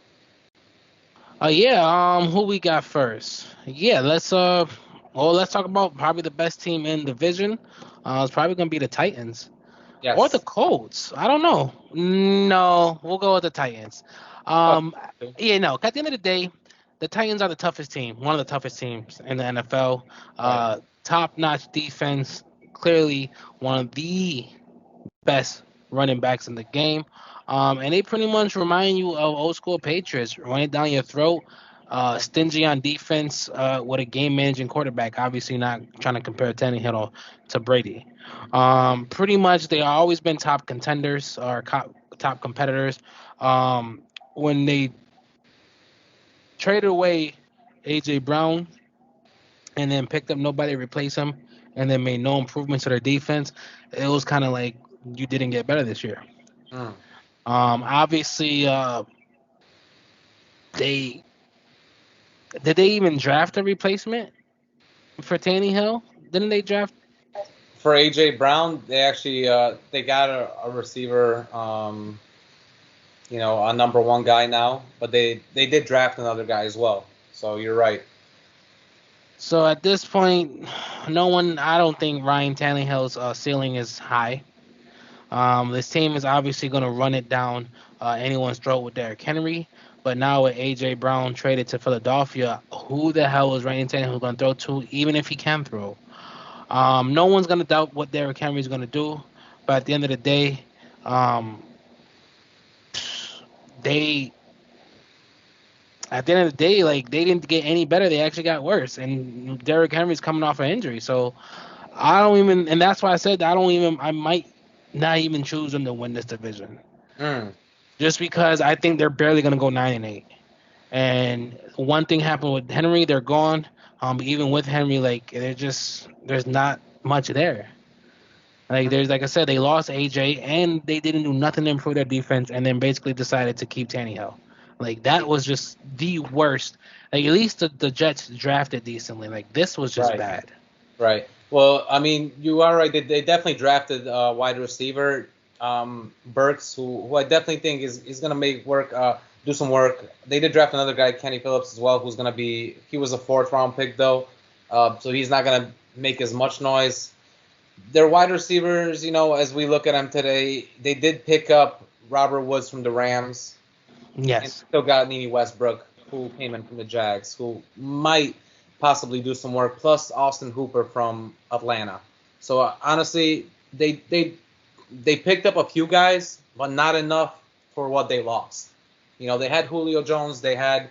Who we got first? Yeah, let's talk about probably the best team in the division. It's probably gonna be the Titans. Yes. Or the Colts. I don't know. No, we'll go with the Titans. At the end of the day, the Titans are the toughest team, one of the toughest teams in the NFL. Right. Top-notch defense, clearly one of the best running backs in the game. And they pretty much remind you of old-school Patriots, running down your throat, stingy on defense with a game-managing quarterback. Obviously not trying to compare Tannehill to Brady. Pretty much they have always been top contenders or top competitors. When they traded away A.J. Brown and then picked up nobody to replace him and then made no improvements to their defense, it was kind of like you didn't get better this year. Obviously, did they even draft a replacement for Tannehill? Didn't they draft? For A.J. Brown, they actually they got a receiver, a number one guy now, but they did draft another guy as well. So you're right. So at this point, I don't think Ryan Tannehill's ceiling is high. This team is obviously going to run it down anyone's throat with Derrick Henry. But now with A.J. Brown traded to Philadelphia, who the hell is Ryan Tannehill going to throw to, even if he can throw? No one's going to doubt what Derrick Henry is going to do. But at the end of the day, they didn't get any better. They actually got worse. And Derrick Henry's coming off an injury. So and that's why I said I might not even choose them to win this division. Just because I think they're barely going to go 9-8. And one thing happened with Henry, they're gone. Even with Henry, there's not much there. Like I said, they lost AJ and they didn't do nothing to improve their defense, and then basically decided to keep Tannehill. That was just the worst. At least the Jets drafted decently. This was just bad. Right. Well, I mean, you are right. They definitely drafted wide receiver Burks, who I definitely think is going to do some work. They did draft another guy, Kenny Phillips, as well, he was a 4th round pick though, so he's not going to make as much noise. Their wide receivers, as we look at them today, they did pick up Robert Woods from the Rams. Yes. And still got Nene Westbrook, who came in from the Jags, who might possibly do some work, plus Austin Hooper from Atlanta. So honestly, they picked up a few guys, but not enough for what they lost. They had Julio Jones, they had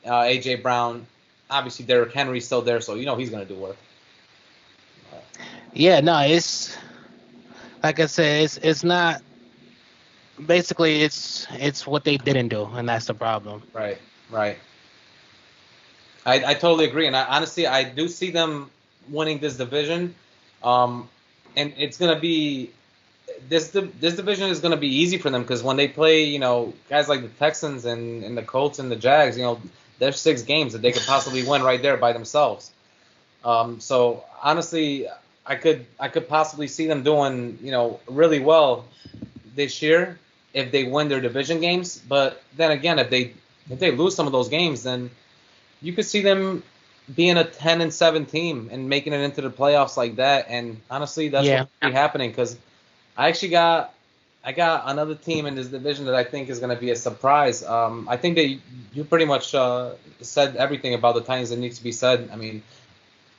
A.J. Brown. Obviously, Derrick Henry's still there, so he's going to do work. Yeah, no, it's like I said, it's not. Basically, it's what they didn't do, and that's the problem. Right. I totally agree, and I do see them winning this division, and it's going to be this division is going to be easy for them because when they play, guys like the Texans and the Colts and the Jags, there's 6 games that they could possibly win right there by themselves. So honestly, I could possibly see them doing, really well this year if they win their division games. But then again, if they lose some of those games, then you could see them being a 10-7 team and making it into the playoffs like that. And honestly, that's what could be happening, because I got another team in this division that I think is going to be a surprise. I think that you pretty much said everything about the Titans that needs to be said. I mean,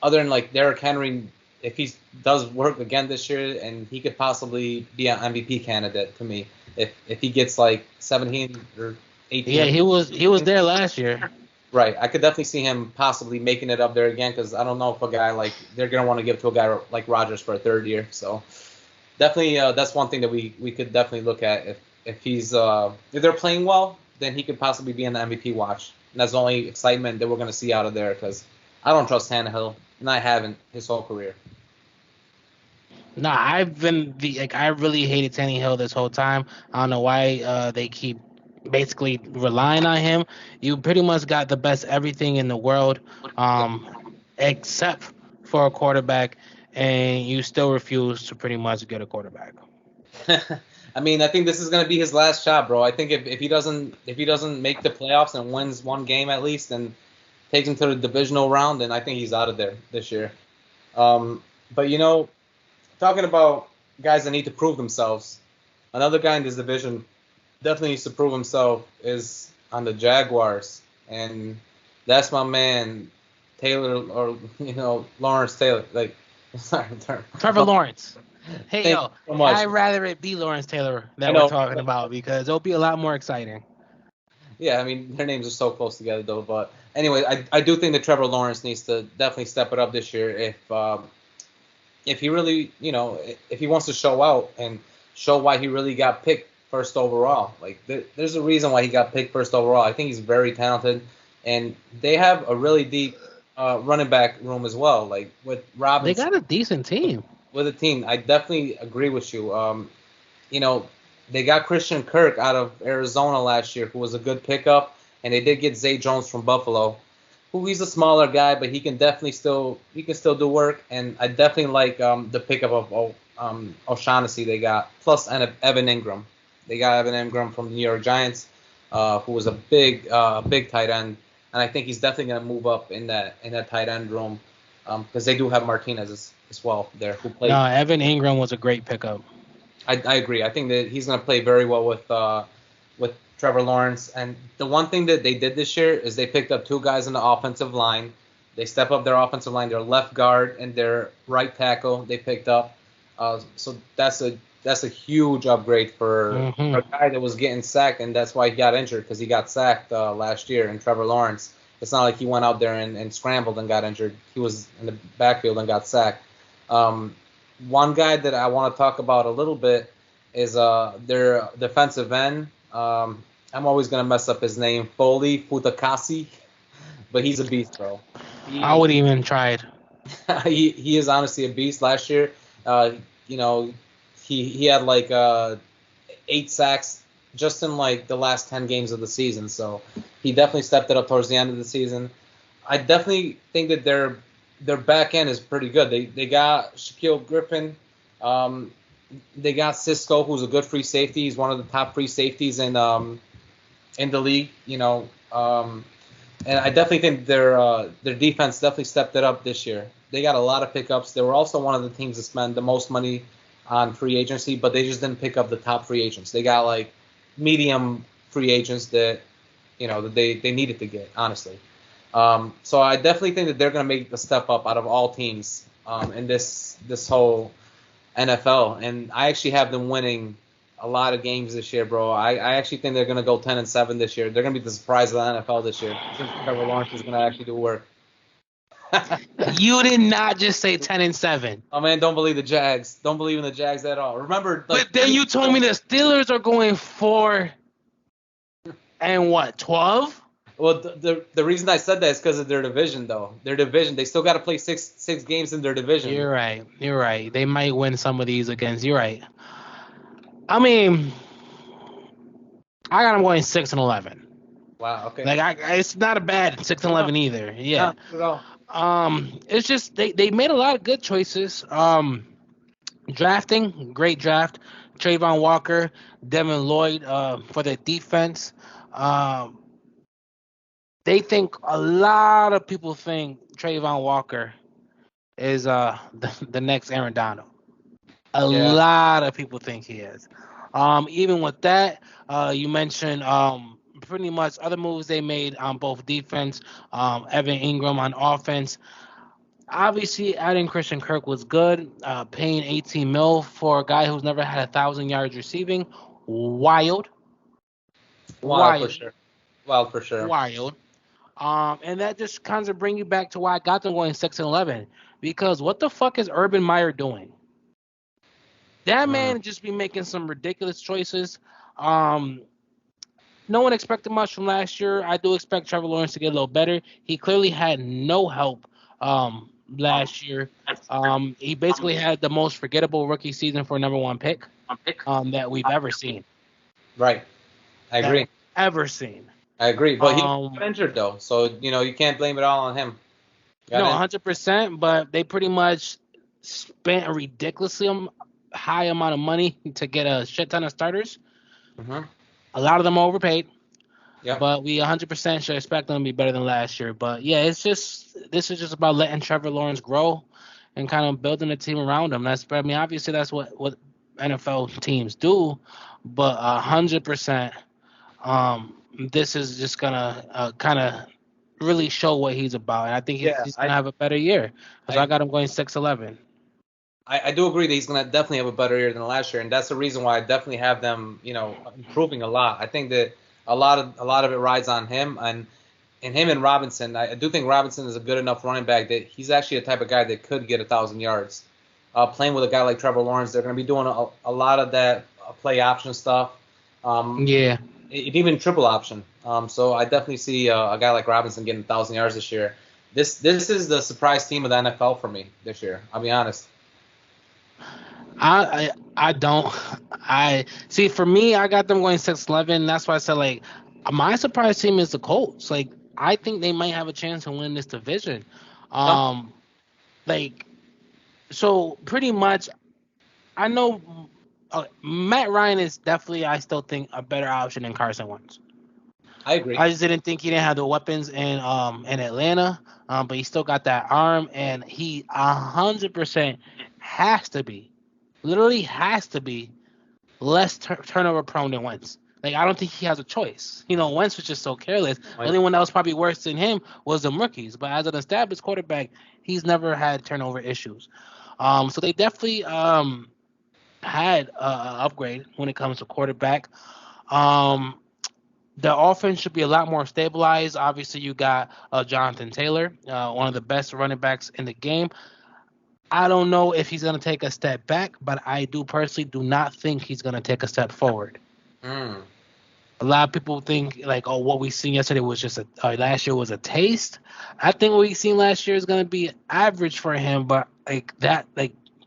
other than like Derrick Henry, if he does work again this year, and he could possibly be an MVP candidate to me if he gets like 17 or 18. Yeah, he was there last year. Right, I could definitely see him possibly making it up there again, because I don't know if a guy like they're gonna want to give to a guy like Rodgers for a third year. So definitely, that's one thing that we could definitely look at. If they're playing well, then he could possibly be in the MVP watch. And that's the only excitement that we're gonna see out of there, because I don't trust Tannehill, and I haven't his whole career. No, I've been I really hated Tannehill this whole time. I don't know why they keep basically relying on him. You pretty much got the best everything in the world, except for a quarterback, and you still refuse to pretty much get a quarterback. I mean, I think this is gonna be his last shot, bro. I think if he doesn't make the playoffs and wins one game at least and takes him to the divisional round, then I think he's out of there this year. But talking about guys that need to prove themselves, another guy in this division definitely needs to prove himself is on the Jaguars, and that's my man Taylor, or Lawrence Taylor. Like, sorry, Trevor Lawrence. Hey, Thank you so much. I'd rather it be Lawrence Taylor that we're talking about, because it'll be a lot more exciting. Yeah, I mean, their names are so close together, though. But anyway, I do think that Trevor Lawrence needs to definitely step it up this year if he really, if he wants to show out and show why he really got picked first overall. Like, there's a reason why he got picked first overall. I think he's very talented, and they have a really deep running back room as well. Like, with Robinson. They got a decent team. With a team, I definitely agree with you. They got Christian Kirk out of Arizona last year, who was a good pickup, and they did get Zay Jones from Buffalo, who he's a smaller guy, but he can still do work. And I definitely like the pickup of O'Shaughnessy they got, plus Evan Ingram. They got Evan Ingram from the New York Giants, who was a big tight end, and I think he's definitely going to move up in that tight end room, because they do have Martinez as well there, who played. No, Evan Ingram was a great pickup. I agree. I think that he's going to play very well with Trevor Lawrence. And the one thing that they did this year is they picked up two guys in the offensive line. They step up their offensive line, their left guard and their right tackle. They picked up. So that's a huge upgrade for a guy that was getting sacked, and that's why he got injured, because he got sacked last year. And Trevor Lawrence, it's not like he went out there and scrambled and got injured. He was in the backfield and got sacked. One guy that I want to talk about a little bit is their defensive end. I'm always going to mess up his name, Foley Futakasi, but he's a beast, bro. I would even try it. He is honestly a beast. Last year, he had like 8 sacks just in like the last 10 games of the season. So he definitely stepped it up towards the end of the season. I definitely think that their back end is pretty good. They got Shaquille Griffin. They got Cisco, who's a good free safety. He's one of the top free safeties in the league. And I definitely think their defense definitely stepped it up this year. They got a lot of pickups. They were also one of the teams that spent the most money on free agency, but they just didn't pick up the top free agents. They got like medium free agents that that they needed to get, honestly. So I definitely think that they're going to make the step up out of all teams in this whole NFL. And I actually have them winning a lot of games this year, bro. I actually think they're going to go 10-7 this year. They're going to be the surprise of the NFL this year. I think Trevor Lawrence is going to actually do work. You did not just say 10-7. Oh man, don't believe the Jags. Don't believe in the Jags at all. Remember, but then you told me the Steelers are going 4 and what, 12? Well, the reason I said that is because of their division, though. Their division, they still got to play six games in their division. You're right. They might win some of these against. You're right. I mean, I got them going 6-11. Wow. Okay. Like it's not a bad 6-11 either. Yeah. Not at It's just they made a lot of good choices. Drafting, great draft. Trayvon Walker, Devin Lloyd, for the defense. Um, they think a lot of people think Trayvon Walker is the next Aaron Donald. A Yeah. lot of people think he is. Even with that, you mentioned pretty much other moves they made on both defense. Evan Ingram on offense. Obviously, adding Christian Kirk was good. Paying 18 mil for a guy who's never had 1,000 yards receiving, wild, Wild for wild, sure. Wild for sure. wild. And that just kind of bring you back to why I got them going 6-11. Because what the fuck is Urban Meyer doing? That Mm. man just be making some ridiculous choices. Um, no one expected much from last year. I do expect Trevor Lawrence to get a little better. He clearly had no help last year. He basically had the most forgettable rookie season for a number one pick that we've ever seen. Right. I That agree. we've ever seen. I agree. But he got Um, injured though, so you can't blame it all on him. Got no, in. 100%. But they pretty much spent a ridiculously high amount of money to get a shit ton of starters. Mm-hmm. A lot of them are overpaid. Yep. But we 100% should expect them to be better than last year. But yeah, this is just about letting Trevor Lawrence grow and kind of building a team around him. Obviously that's what NFL teams do, but 100%, this is just gonna kind of really show what he's about, and I think Yeah. he's gonna have a better year. So I I got him going 6-11. I do agree that he's going to definitely have a better year than last year, and that's the reason why I definitely have them, improving a lot. I think that a lot of it rides on him and him and Robinson. I do think Robinson is a good enough running back that he's actually a type of guy that could get 1,000 yards. Playing with a guy like Trevor Lawrence, they're going to be doing a lot of that play option stuff, Yeah, even triple option. So I definitely see a guy like Robinson getting 1,000 yards this year. This is the surprise team of the NFL for me this year. I'll be honest. I don't. I see. For me, I got them going 6-11. That's why I said, like, my surprise team is the Colts. Like, I think they might have a chance to win this division. No, Um, like, so pretty much, I know Matt Ryan is definitely, I still think, a better option than Carson Wentz. I agree. I just didn't think he didn't have the weapons in Atlanta, but he still got that arm, and he 100% has to be, literally has to be less turnover prone than Wentz. Like, I don't think he has a choice. Wentz was just so careless. The only one that was probably worse than him was the rookies. But as an established quarterback, he's never had turnover issues. So they definitely had an upgrade when it comes to quarterback. Um, the offense should be a lot more stabilized. Obviously, you got Jonathan Taylor, one of the best running backs in the game. I don't know if he's going to take a step back, but I do personally do not think he's going to take a step forward. Mm. A lot of people think like, oh, what we seen yesterday was just last year was a taste. I think what we seen last year is going to be average for him, but that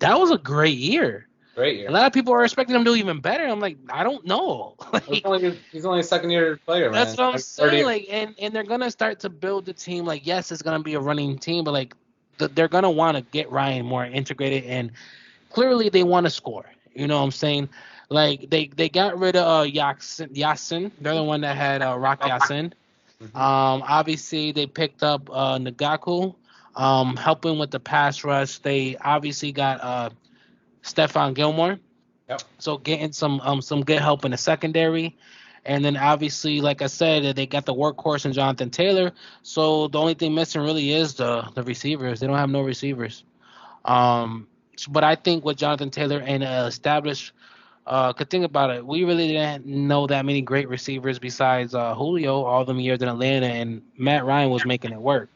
was a great year. Great A year. lot of people are expecting him to do even better. I'm like, I don't know. He's only a second-year player, man. That's what I'm Like saying. 30. Like, and they're gonna start to build the team. Like, yes, it's gonna be a running team, but like, they're gonna want to get Ryan more integrated, and clearly they want to score. You know what I'm saying? Like, they got rid of Yasin. They're the one that had Rock Yasin. Mm-hmm. Obviously they picked up Nagaku, helping with the pass rush. They obviously got Stephon Gilmore. Yep. So getting some good help in the secondary. And then obviously, like I said, they got the workhorse in Jonathan Taylor. So the only thing missing really is the receivers. They don't have no receivers. But I think with Jonathan Taylor and established, could think about it, we really didn't know that many great receivers besides Julio all them years in Atlanta, and Matt Ryan was making it work.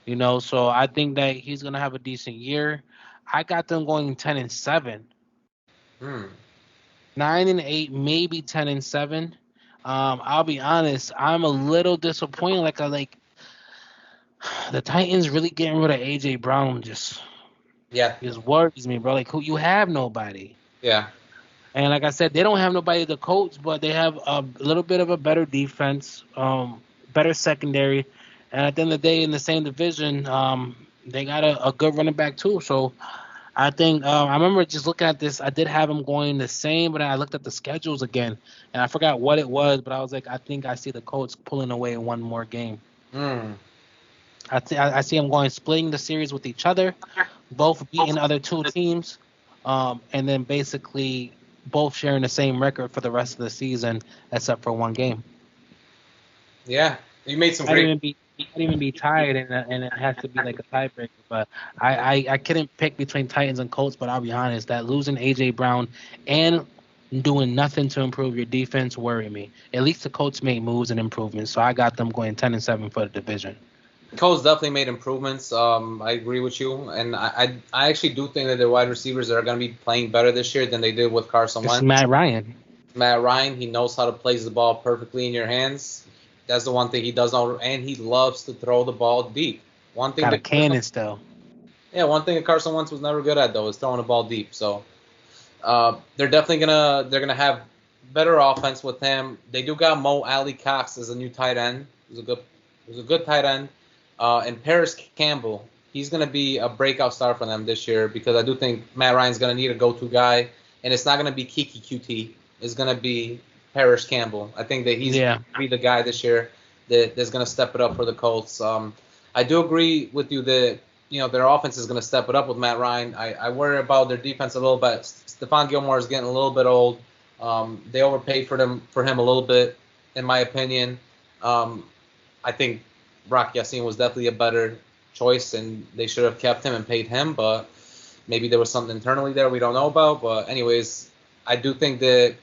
So I think that he's gonna have a decent year. I got them going 10-7. Hmm. 9-8, maybe 10-7. I'll be honest, I'm a little disappointed. Like the Titans really getting rid of AJ Brown just Yeah. worries me, bro. Like, who you have nobody. Yeah. And like I said, they don't have nobody to coach, but they have a little bit of a better defense, better secondary, And at the end of the day, in the same division, they got a good running back too. So I think I remember just looking at this. I did have them going the same, but I looked at the schedules again, and I forgot what it was. But I was like, I think I see the Colts pulling away one more game. Mm. I see them going splitting the series with each other, both beating other two teams, and then basically both sharing the same record for the rest of the season, except for one game. Yeah, you made some I'd great. even be tied, and it has to be like a tiebreaker. But I couldn't pick between Titans and Colts. But I'll be honest, that losing AJ Brown and doing nothing to improve your defense worry me. At least the Colts made moves and improvements, so I got them going 10-7 for the division. Colts definitely made improvements. I agree with you, and I actually do think that their wide receivers are going to be playing better this year than they did with Carson It's Wentz. Matt Ryan. Matt Ryan, he knows how to place the ball perfectly in your hands. That's the one thing he does know, and he loves to throw the ball deep. One thing Got a that cannon still. Yeah, one thing that Carson Wentz was never good at though is throwing the ball deep. So they're definitely gonna have better offense with him. They do got Mo Alley Cox as a new tight end. He's a good tight end. And Paris Campbell, he's gonna be a breakout star for them this year because I do think Matt Ryan's gonna need a go-to guy, and it's not gonna be Kiki QT. It's gonna be Paris Campbell. I think that he's gonna be the guy this year that's gonna step it up for the Colts. I do agree with you that their offense is gonna step it up with Matt Ryan. I worry about their defense a little bit. Stephon Gilmore is getting a little bit old. They overpaid for him a little bit, in my opinion. I think Rock Yassin was definitely a better choice, and they should have kept him and paid him, but maybe there was something internally there we don't know about. But anyways, I do think that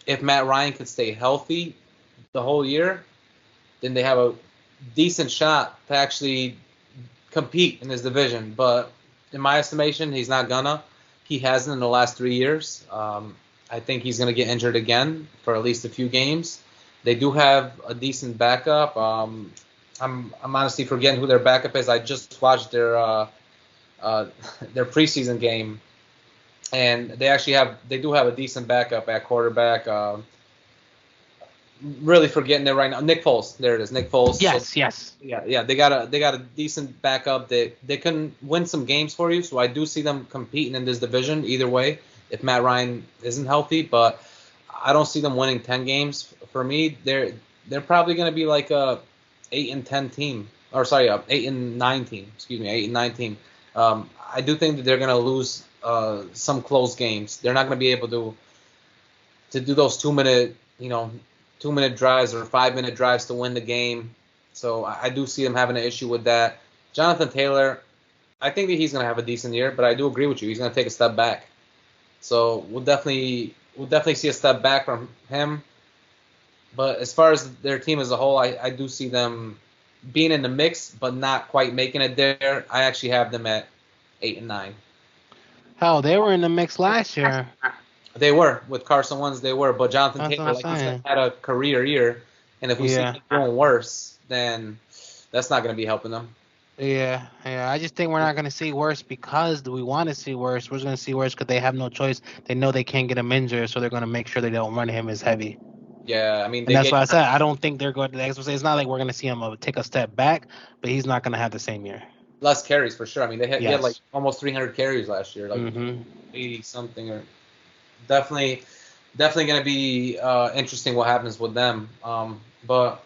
if Matt Ryan could stay healthy the whole year, then they have a decent shot to actually compete in this division. But in my estimation, he's not gonna. He hasn't in the last 3 years. I think he's gonna get injured again for at least a few games. They do have a decent backup. I'm honestly forgetting who their backup is. I just watched their preseason game, and they do have a decent backup at quarterback. Really forgetting it right now. Nick Foles. There it is. Nick Foles. Yes. Yeah. They got a decent backup. They can win some games for you. So I do see them competing in this division either way if Matt Ryan isn't healthy. But I don't see them winning 10 games. For me, they're probably going to be like a 8-10 team. Or sorry, 8-9 team. Excuse me, 8-9 team. I do think that they're going to lose some close games. They're not going to be able to do those 2-minute drives or 5-minute drives to win the game. So I do see them having an issue with that. Jonathan Taylor, I think that he's going to have a decent year, but I do agree with you. He's going to take a step back. So we'll definitely see a step back from him. But as far as their team as a whole, I do see them being in the mix, but not quite making it there. I actually have them at 8-9. Hell, they were in the mix last year. They were with Carson Wentz. They were, but Jonathan Taylor, like you said, had a career year, and if we see him going worse, then that's not going to be helping them. Yeah. I just think we're not going to see worse because we want to see worse. We're going to see worse because they have no choice. They know they can't get him injured, so they're going to make sure they don't run him as heavy. Yeah, I mean, and that's why I said I don't think they're going to. It's not like we're going to see him take a step back, but he's not going to have the same year. Less carries for sure. I mean, he had like almost 300 carries last year, like 80 something or. Definitely going to be interesting what happens with them. But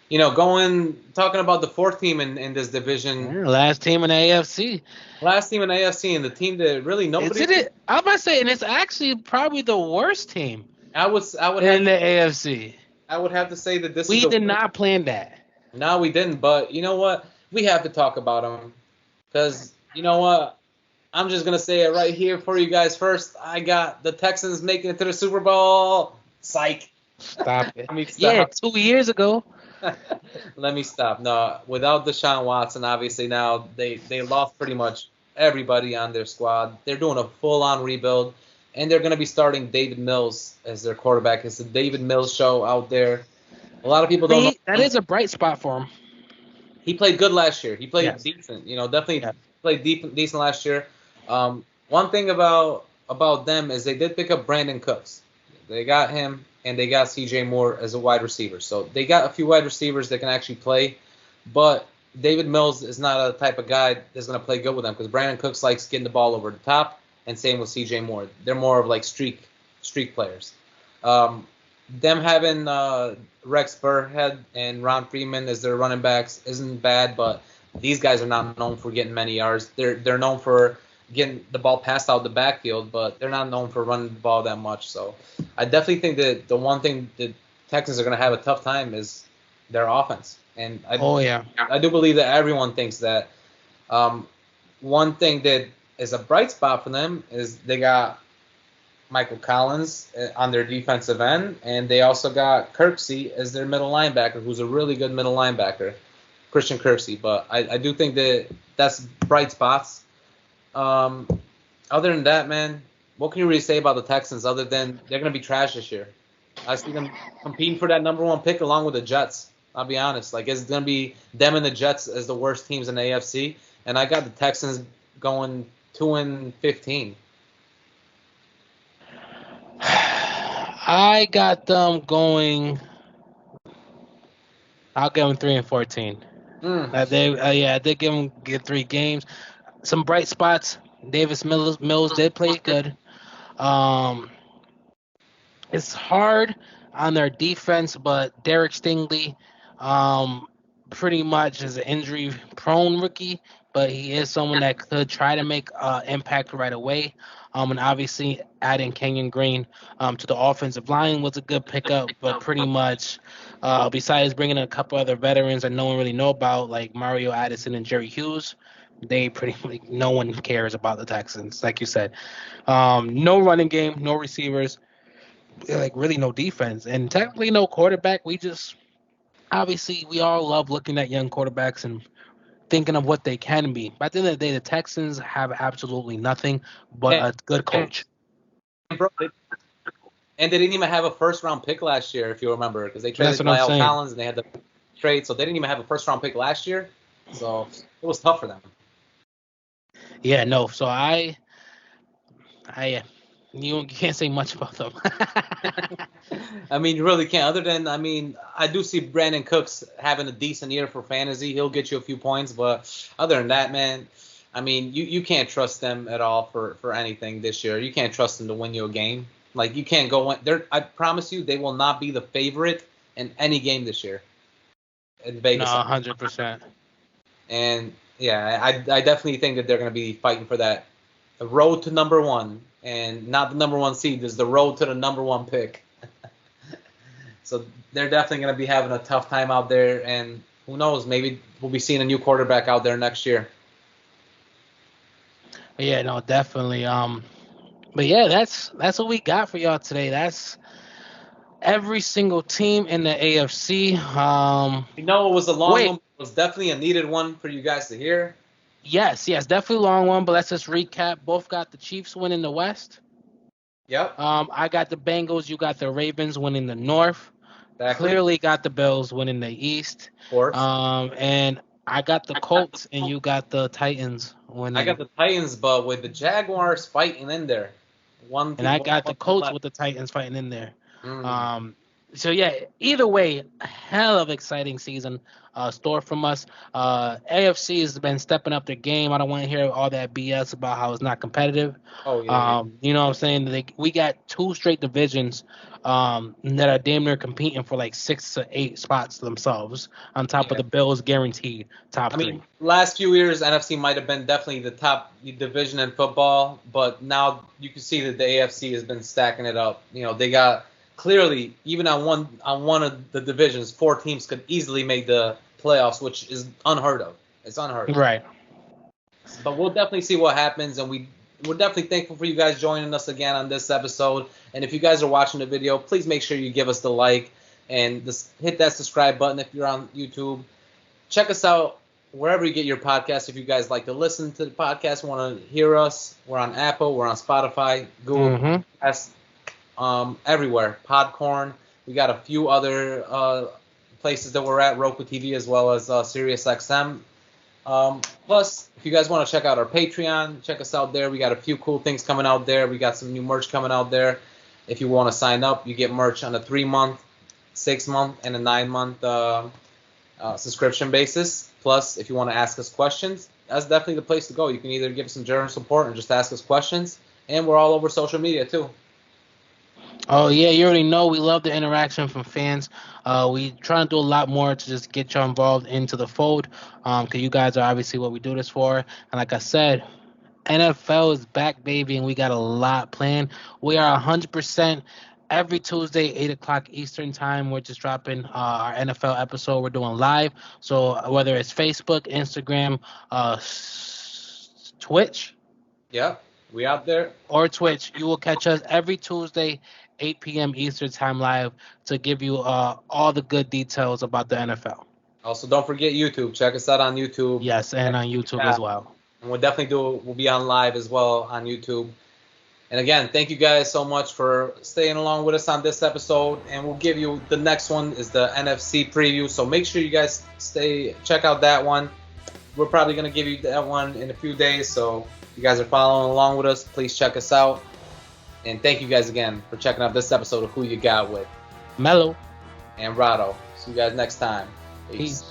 talking about the fourth team in this division, last team in the AFC. Last team in the AFC, and the team that really nobody. I'm about to say, and it's actually probably the worst team. I would in the AFC. I would have to say that we did not plan that. No, we didn't. But you know what? We have to talk about them because you know what? I'm just going to say it right here for you guys first. I got the Texans making it to the Super Bowl. Psych. Stop it. Yeah, 2 years ago. Let me stop. No, without Deshaun Watson, obviously now they lost pretty much everybody on their squad. They're doing a full-on rebuild, and they're going to be starting David Mills as their quarterback. It's the David Mills show out there. A lot of people don't know. That is a bright spot for him. He played good last year. He played decent. Definitely played decent last year. One thing about them is they did pick up Brandon Cooks. They got him, and they got C.J. Moore as a wide receiver. So they got a few wide receivers that can actually play. But David Mills is not a type of guy that's going to play good with them because Brandon Cooks likes getting the ball over the top, and same with C.J. Moore. They're more of like streak players. Them having Rex Burhead and Ron Freeman as their running backs isn't bad, but these guys are not known for getting many yards. They're known for getting the ball passed out the backfield, but they're not known for running the ball that much. So I definitely think that the one thing the Texans are going to have a tough time is their offense. And I do believe that everyone thinks that. One thing that is a bright spot for them is they got Michael Collins on their defensive end, and they also got Kirksey as their middle linebacker, who's a really good middle linebacker, Christian Kirksey. But I do think that that's bright spots. Other than that, man, what can you really say about the Texans other than they're going to be trash this year? I see them competing for that number one pick along with the Jets. I'll be honest. Like, it's going to be them and the Jets as the worst teams in the AFC, and I got the Texans going 2-15. I got them going. I'll give them 3-14. They get 3 games. Some bright spots. Davis Mills did play good. It's hard on their defense, but Derek Stingley, pretty much is an injury-prone rookie, but he is someone that could try to make impact right away. And obviously adding Kenyon Green to the offensive line was a good pickup, but pretty much besides bringing in a couple other veterans that no one really know about, like Mario Addison and Jerry Hughes, no one cares about the Texans, like you said. No running game, no receivers, like really no defense, and technically no quarterback. Obviously we all love looking at young quarterbacks and thinking of what they can be. But at the end of the day, the Texans have absolutely nothing but a good coach. And they didn't even have a first-round pick last year, if you remember, because they traded Lyle Collins and they had the trade, so they didn't even have a first-round pick last year. So it was tough for them. Yeah, no. So you can't say much about them. I mean, you really can't. Other than, I do see Brandon Cooks having a decent year for fantasy. He'll get you a few points, but other than that, man, you can't trust them at all for anything this year. You can't trust them to win you a game. Like, you can't go in. I promise you, they will not be the favorite in any game this year in Vegas. No, 100%. And yeah, I definitely think that they're going to be fighting for that road to number one, and not the number one seed. Is the road to the number one pick. So they're definitely going to be having a tough time out there, and who knows, maybe we'll be seeing a new quarterback out there next year. Yeah, no, definitely. But yeah, that's what we got for y'all today. That's every single team in the AFC. It was a long one. It was definitely a needed one for you guys to hear. Yes, definitely a long one, but let's just recap. Both got the Chiefs winning the West. Yep. I got the Bengals. You got the Ravens winning the North. Exactly. Clearly got the Bills winning the East. Of course. And I got the Colts, and you got the Titans winning. I got the Titans, but with the Jaguars fighting in there. I got the Colts with the Titans fighting in there. So yeah, either way, hell of exciting season store from us. AFC has been stepping up their game. I don't want to hear all that BS about how it's not competitive. Oh yeah. You know what I'm saying? We got 2 straight divisions that are damn near competing for like 6 to 8 spots themselves, on top of the Bills guaranteed top 3. Last few years, NFC might have been definitely the top division in football, but now you can see that the AFC has been stacking it up. They got clearly, even on one of the divisions, 4 teams could easily make the playoffs, which is unheard of. It's unheard of. Right. But we'll definitely see what happens, and we're definitely thankful for you guys joining us again on this episode. And if you guys are watching the video, please make sure you give us the like and hit that subscribe button if you're on YouTube. Check us out wherever you get your podcast. If you guys like to listen to the podcast, want to hear us, we're on Apple, we're on Spotify, Google, everywhere. Podcorn. We got a few other places that we're at, Roku TV as well as SiriusXM. Plus, if you guys want to check out our Patreon, check us out there. We got a few cool things coming out there. We got some new merch coming out there. If you want to sign up, you get merch on a 3-month, 6-month, and a 9-month subscription basis. Plus, if you want to ask us questions, that's definitely the place to go. You can either give us some general support and just ask us questions, and we're all over social media too. Oh yeah, you already know we love the interaction from fans. We try to do a lot more to just get you involved into the fold, because you guys are obviously what we do this for. And like I said, NFL is back, baby, and we got a lot planned. We are 100% every Tuesday, 8 o'clock Eastern time. We're just dropping our NFL episode. We're doing live. So whether it's Facebook, Instagram, Twitch. Yep, we out there. Or Twitch, you will catch us every Tuesday, 8 p.m. Eastern time live to give you all the good details about the NFL. Also, don't forget YouTube. Check us out on YouTube. Yes, and on YouTube as well. And we'll be on live as well on YouTube. And again, thank you guys so much for staying along with us on this episode. And we'll give you the next one is the NFC preview. So make sure you guys check out that one. We're probably going to give you that one in a few days. So if you guys are following along with us, please check us out. And thank you guys again for checking out this episode of Who You Got with Mello and Rado. See you guys next time. Peace.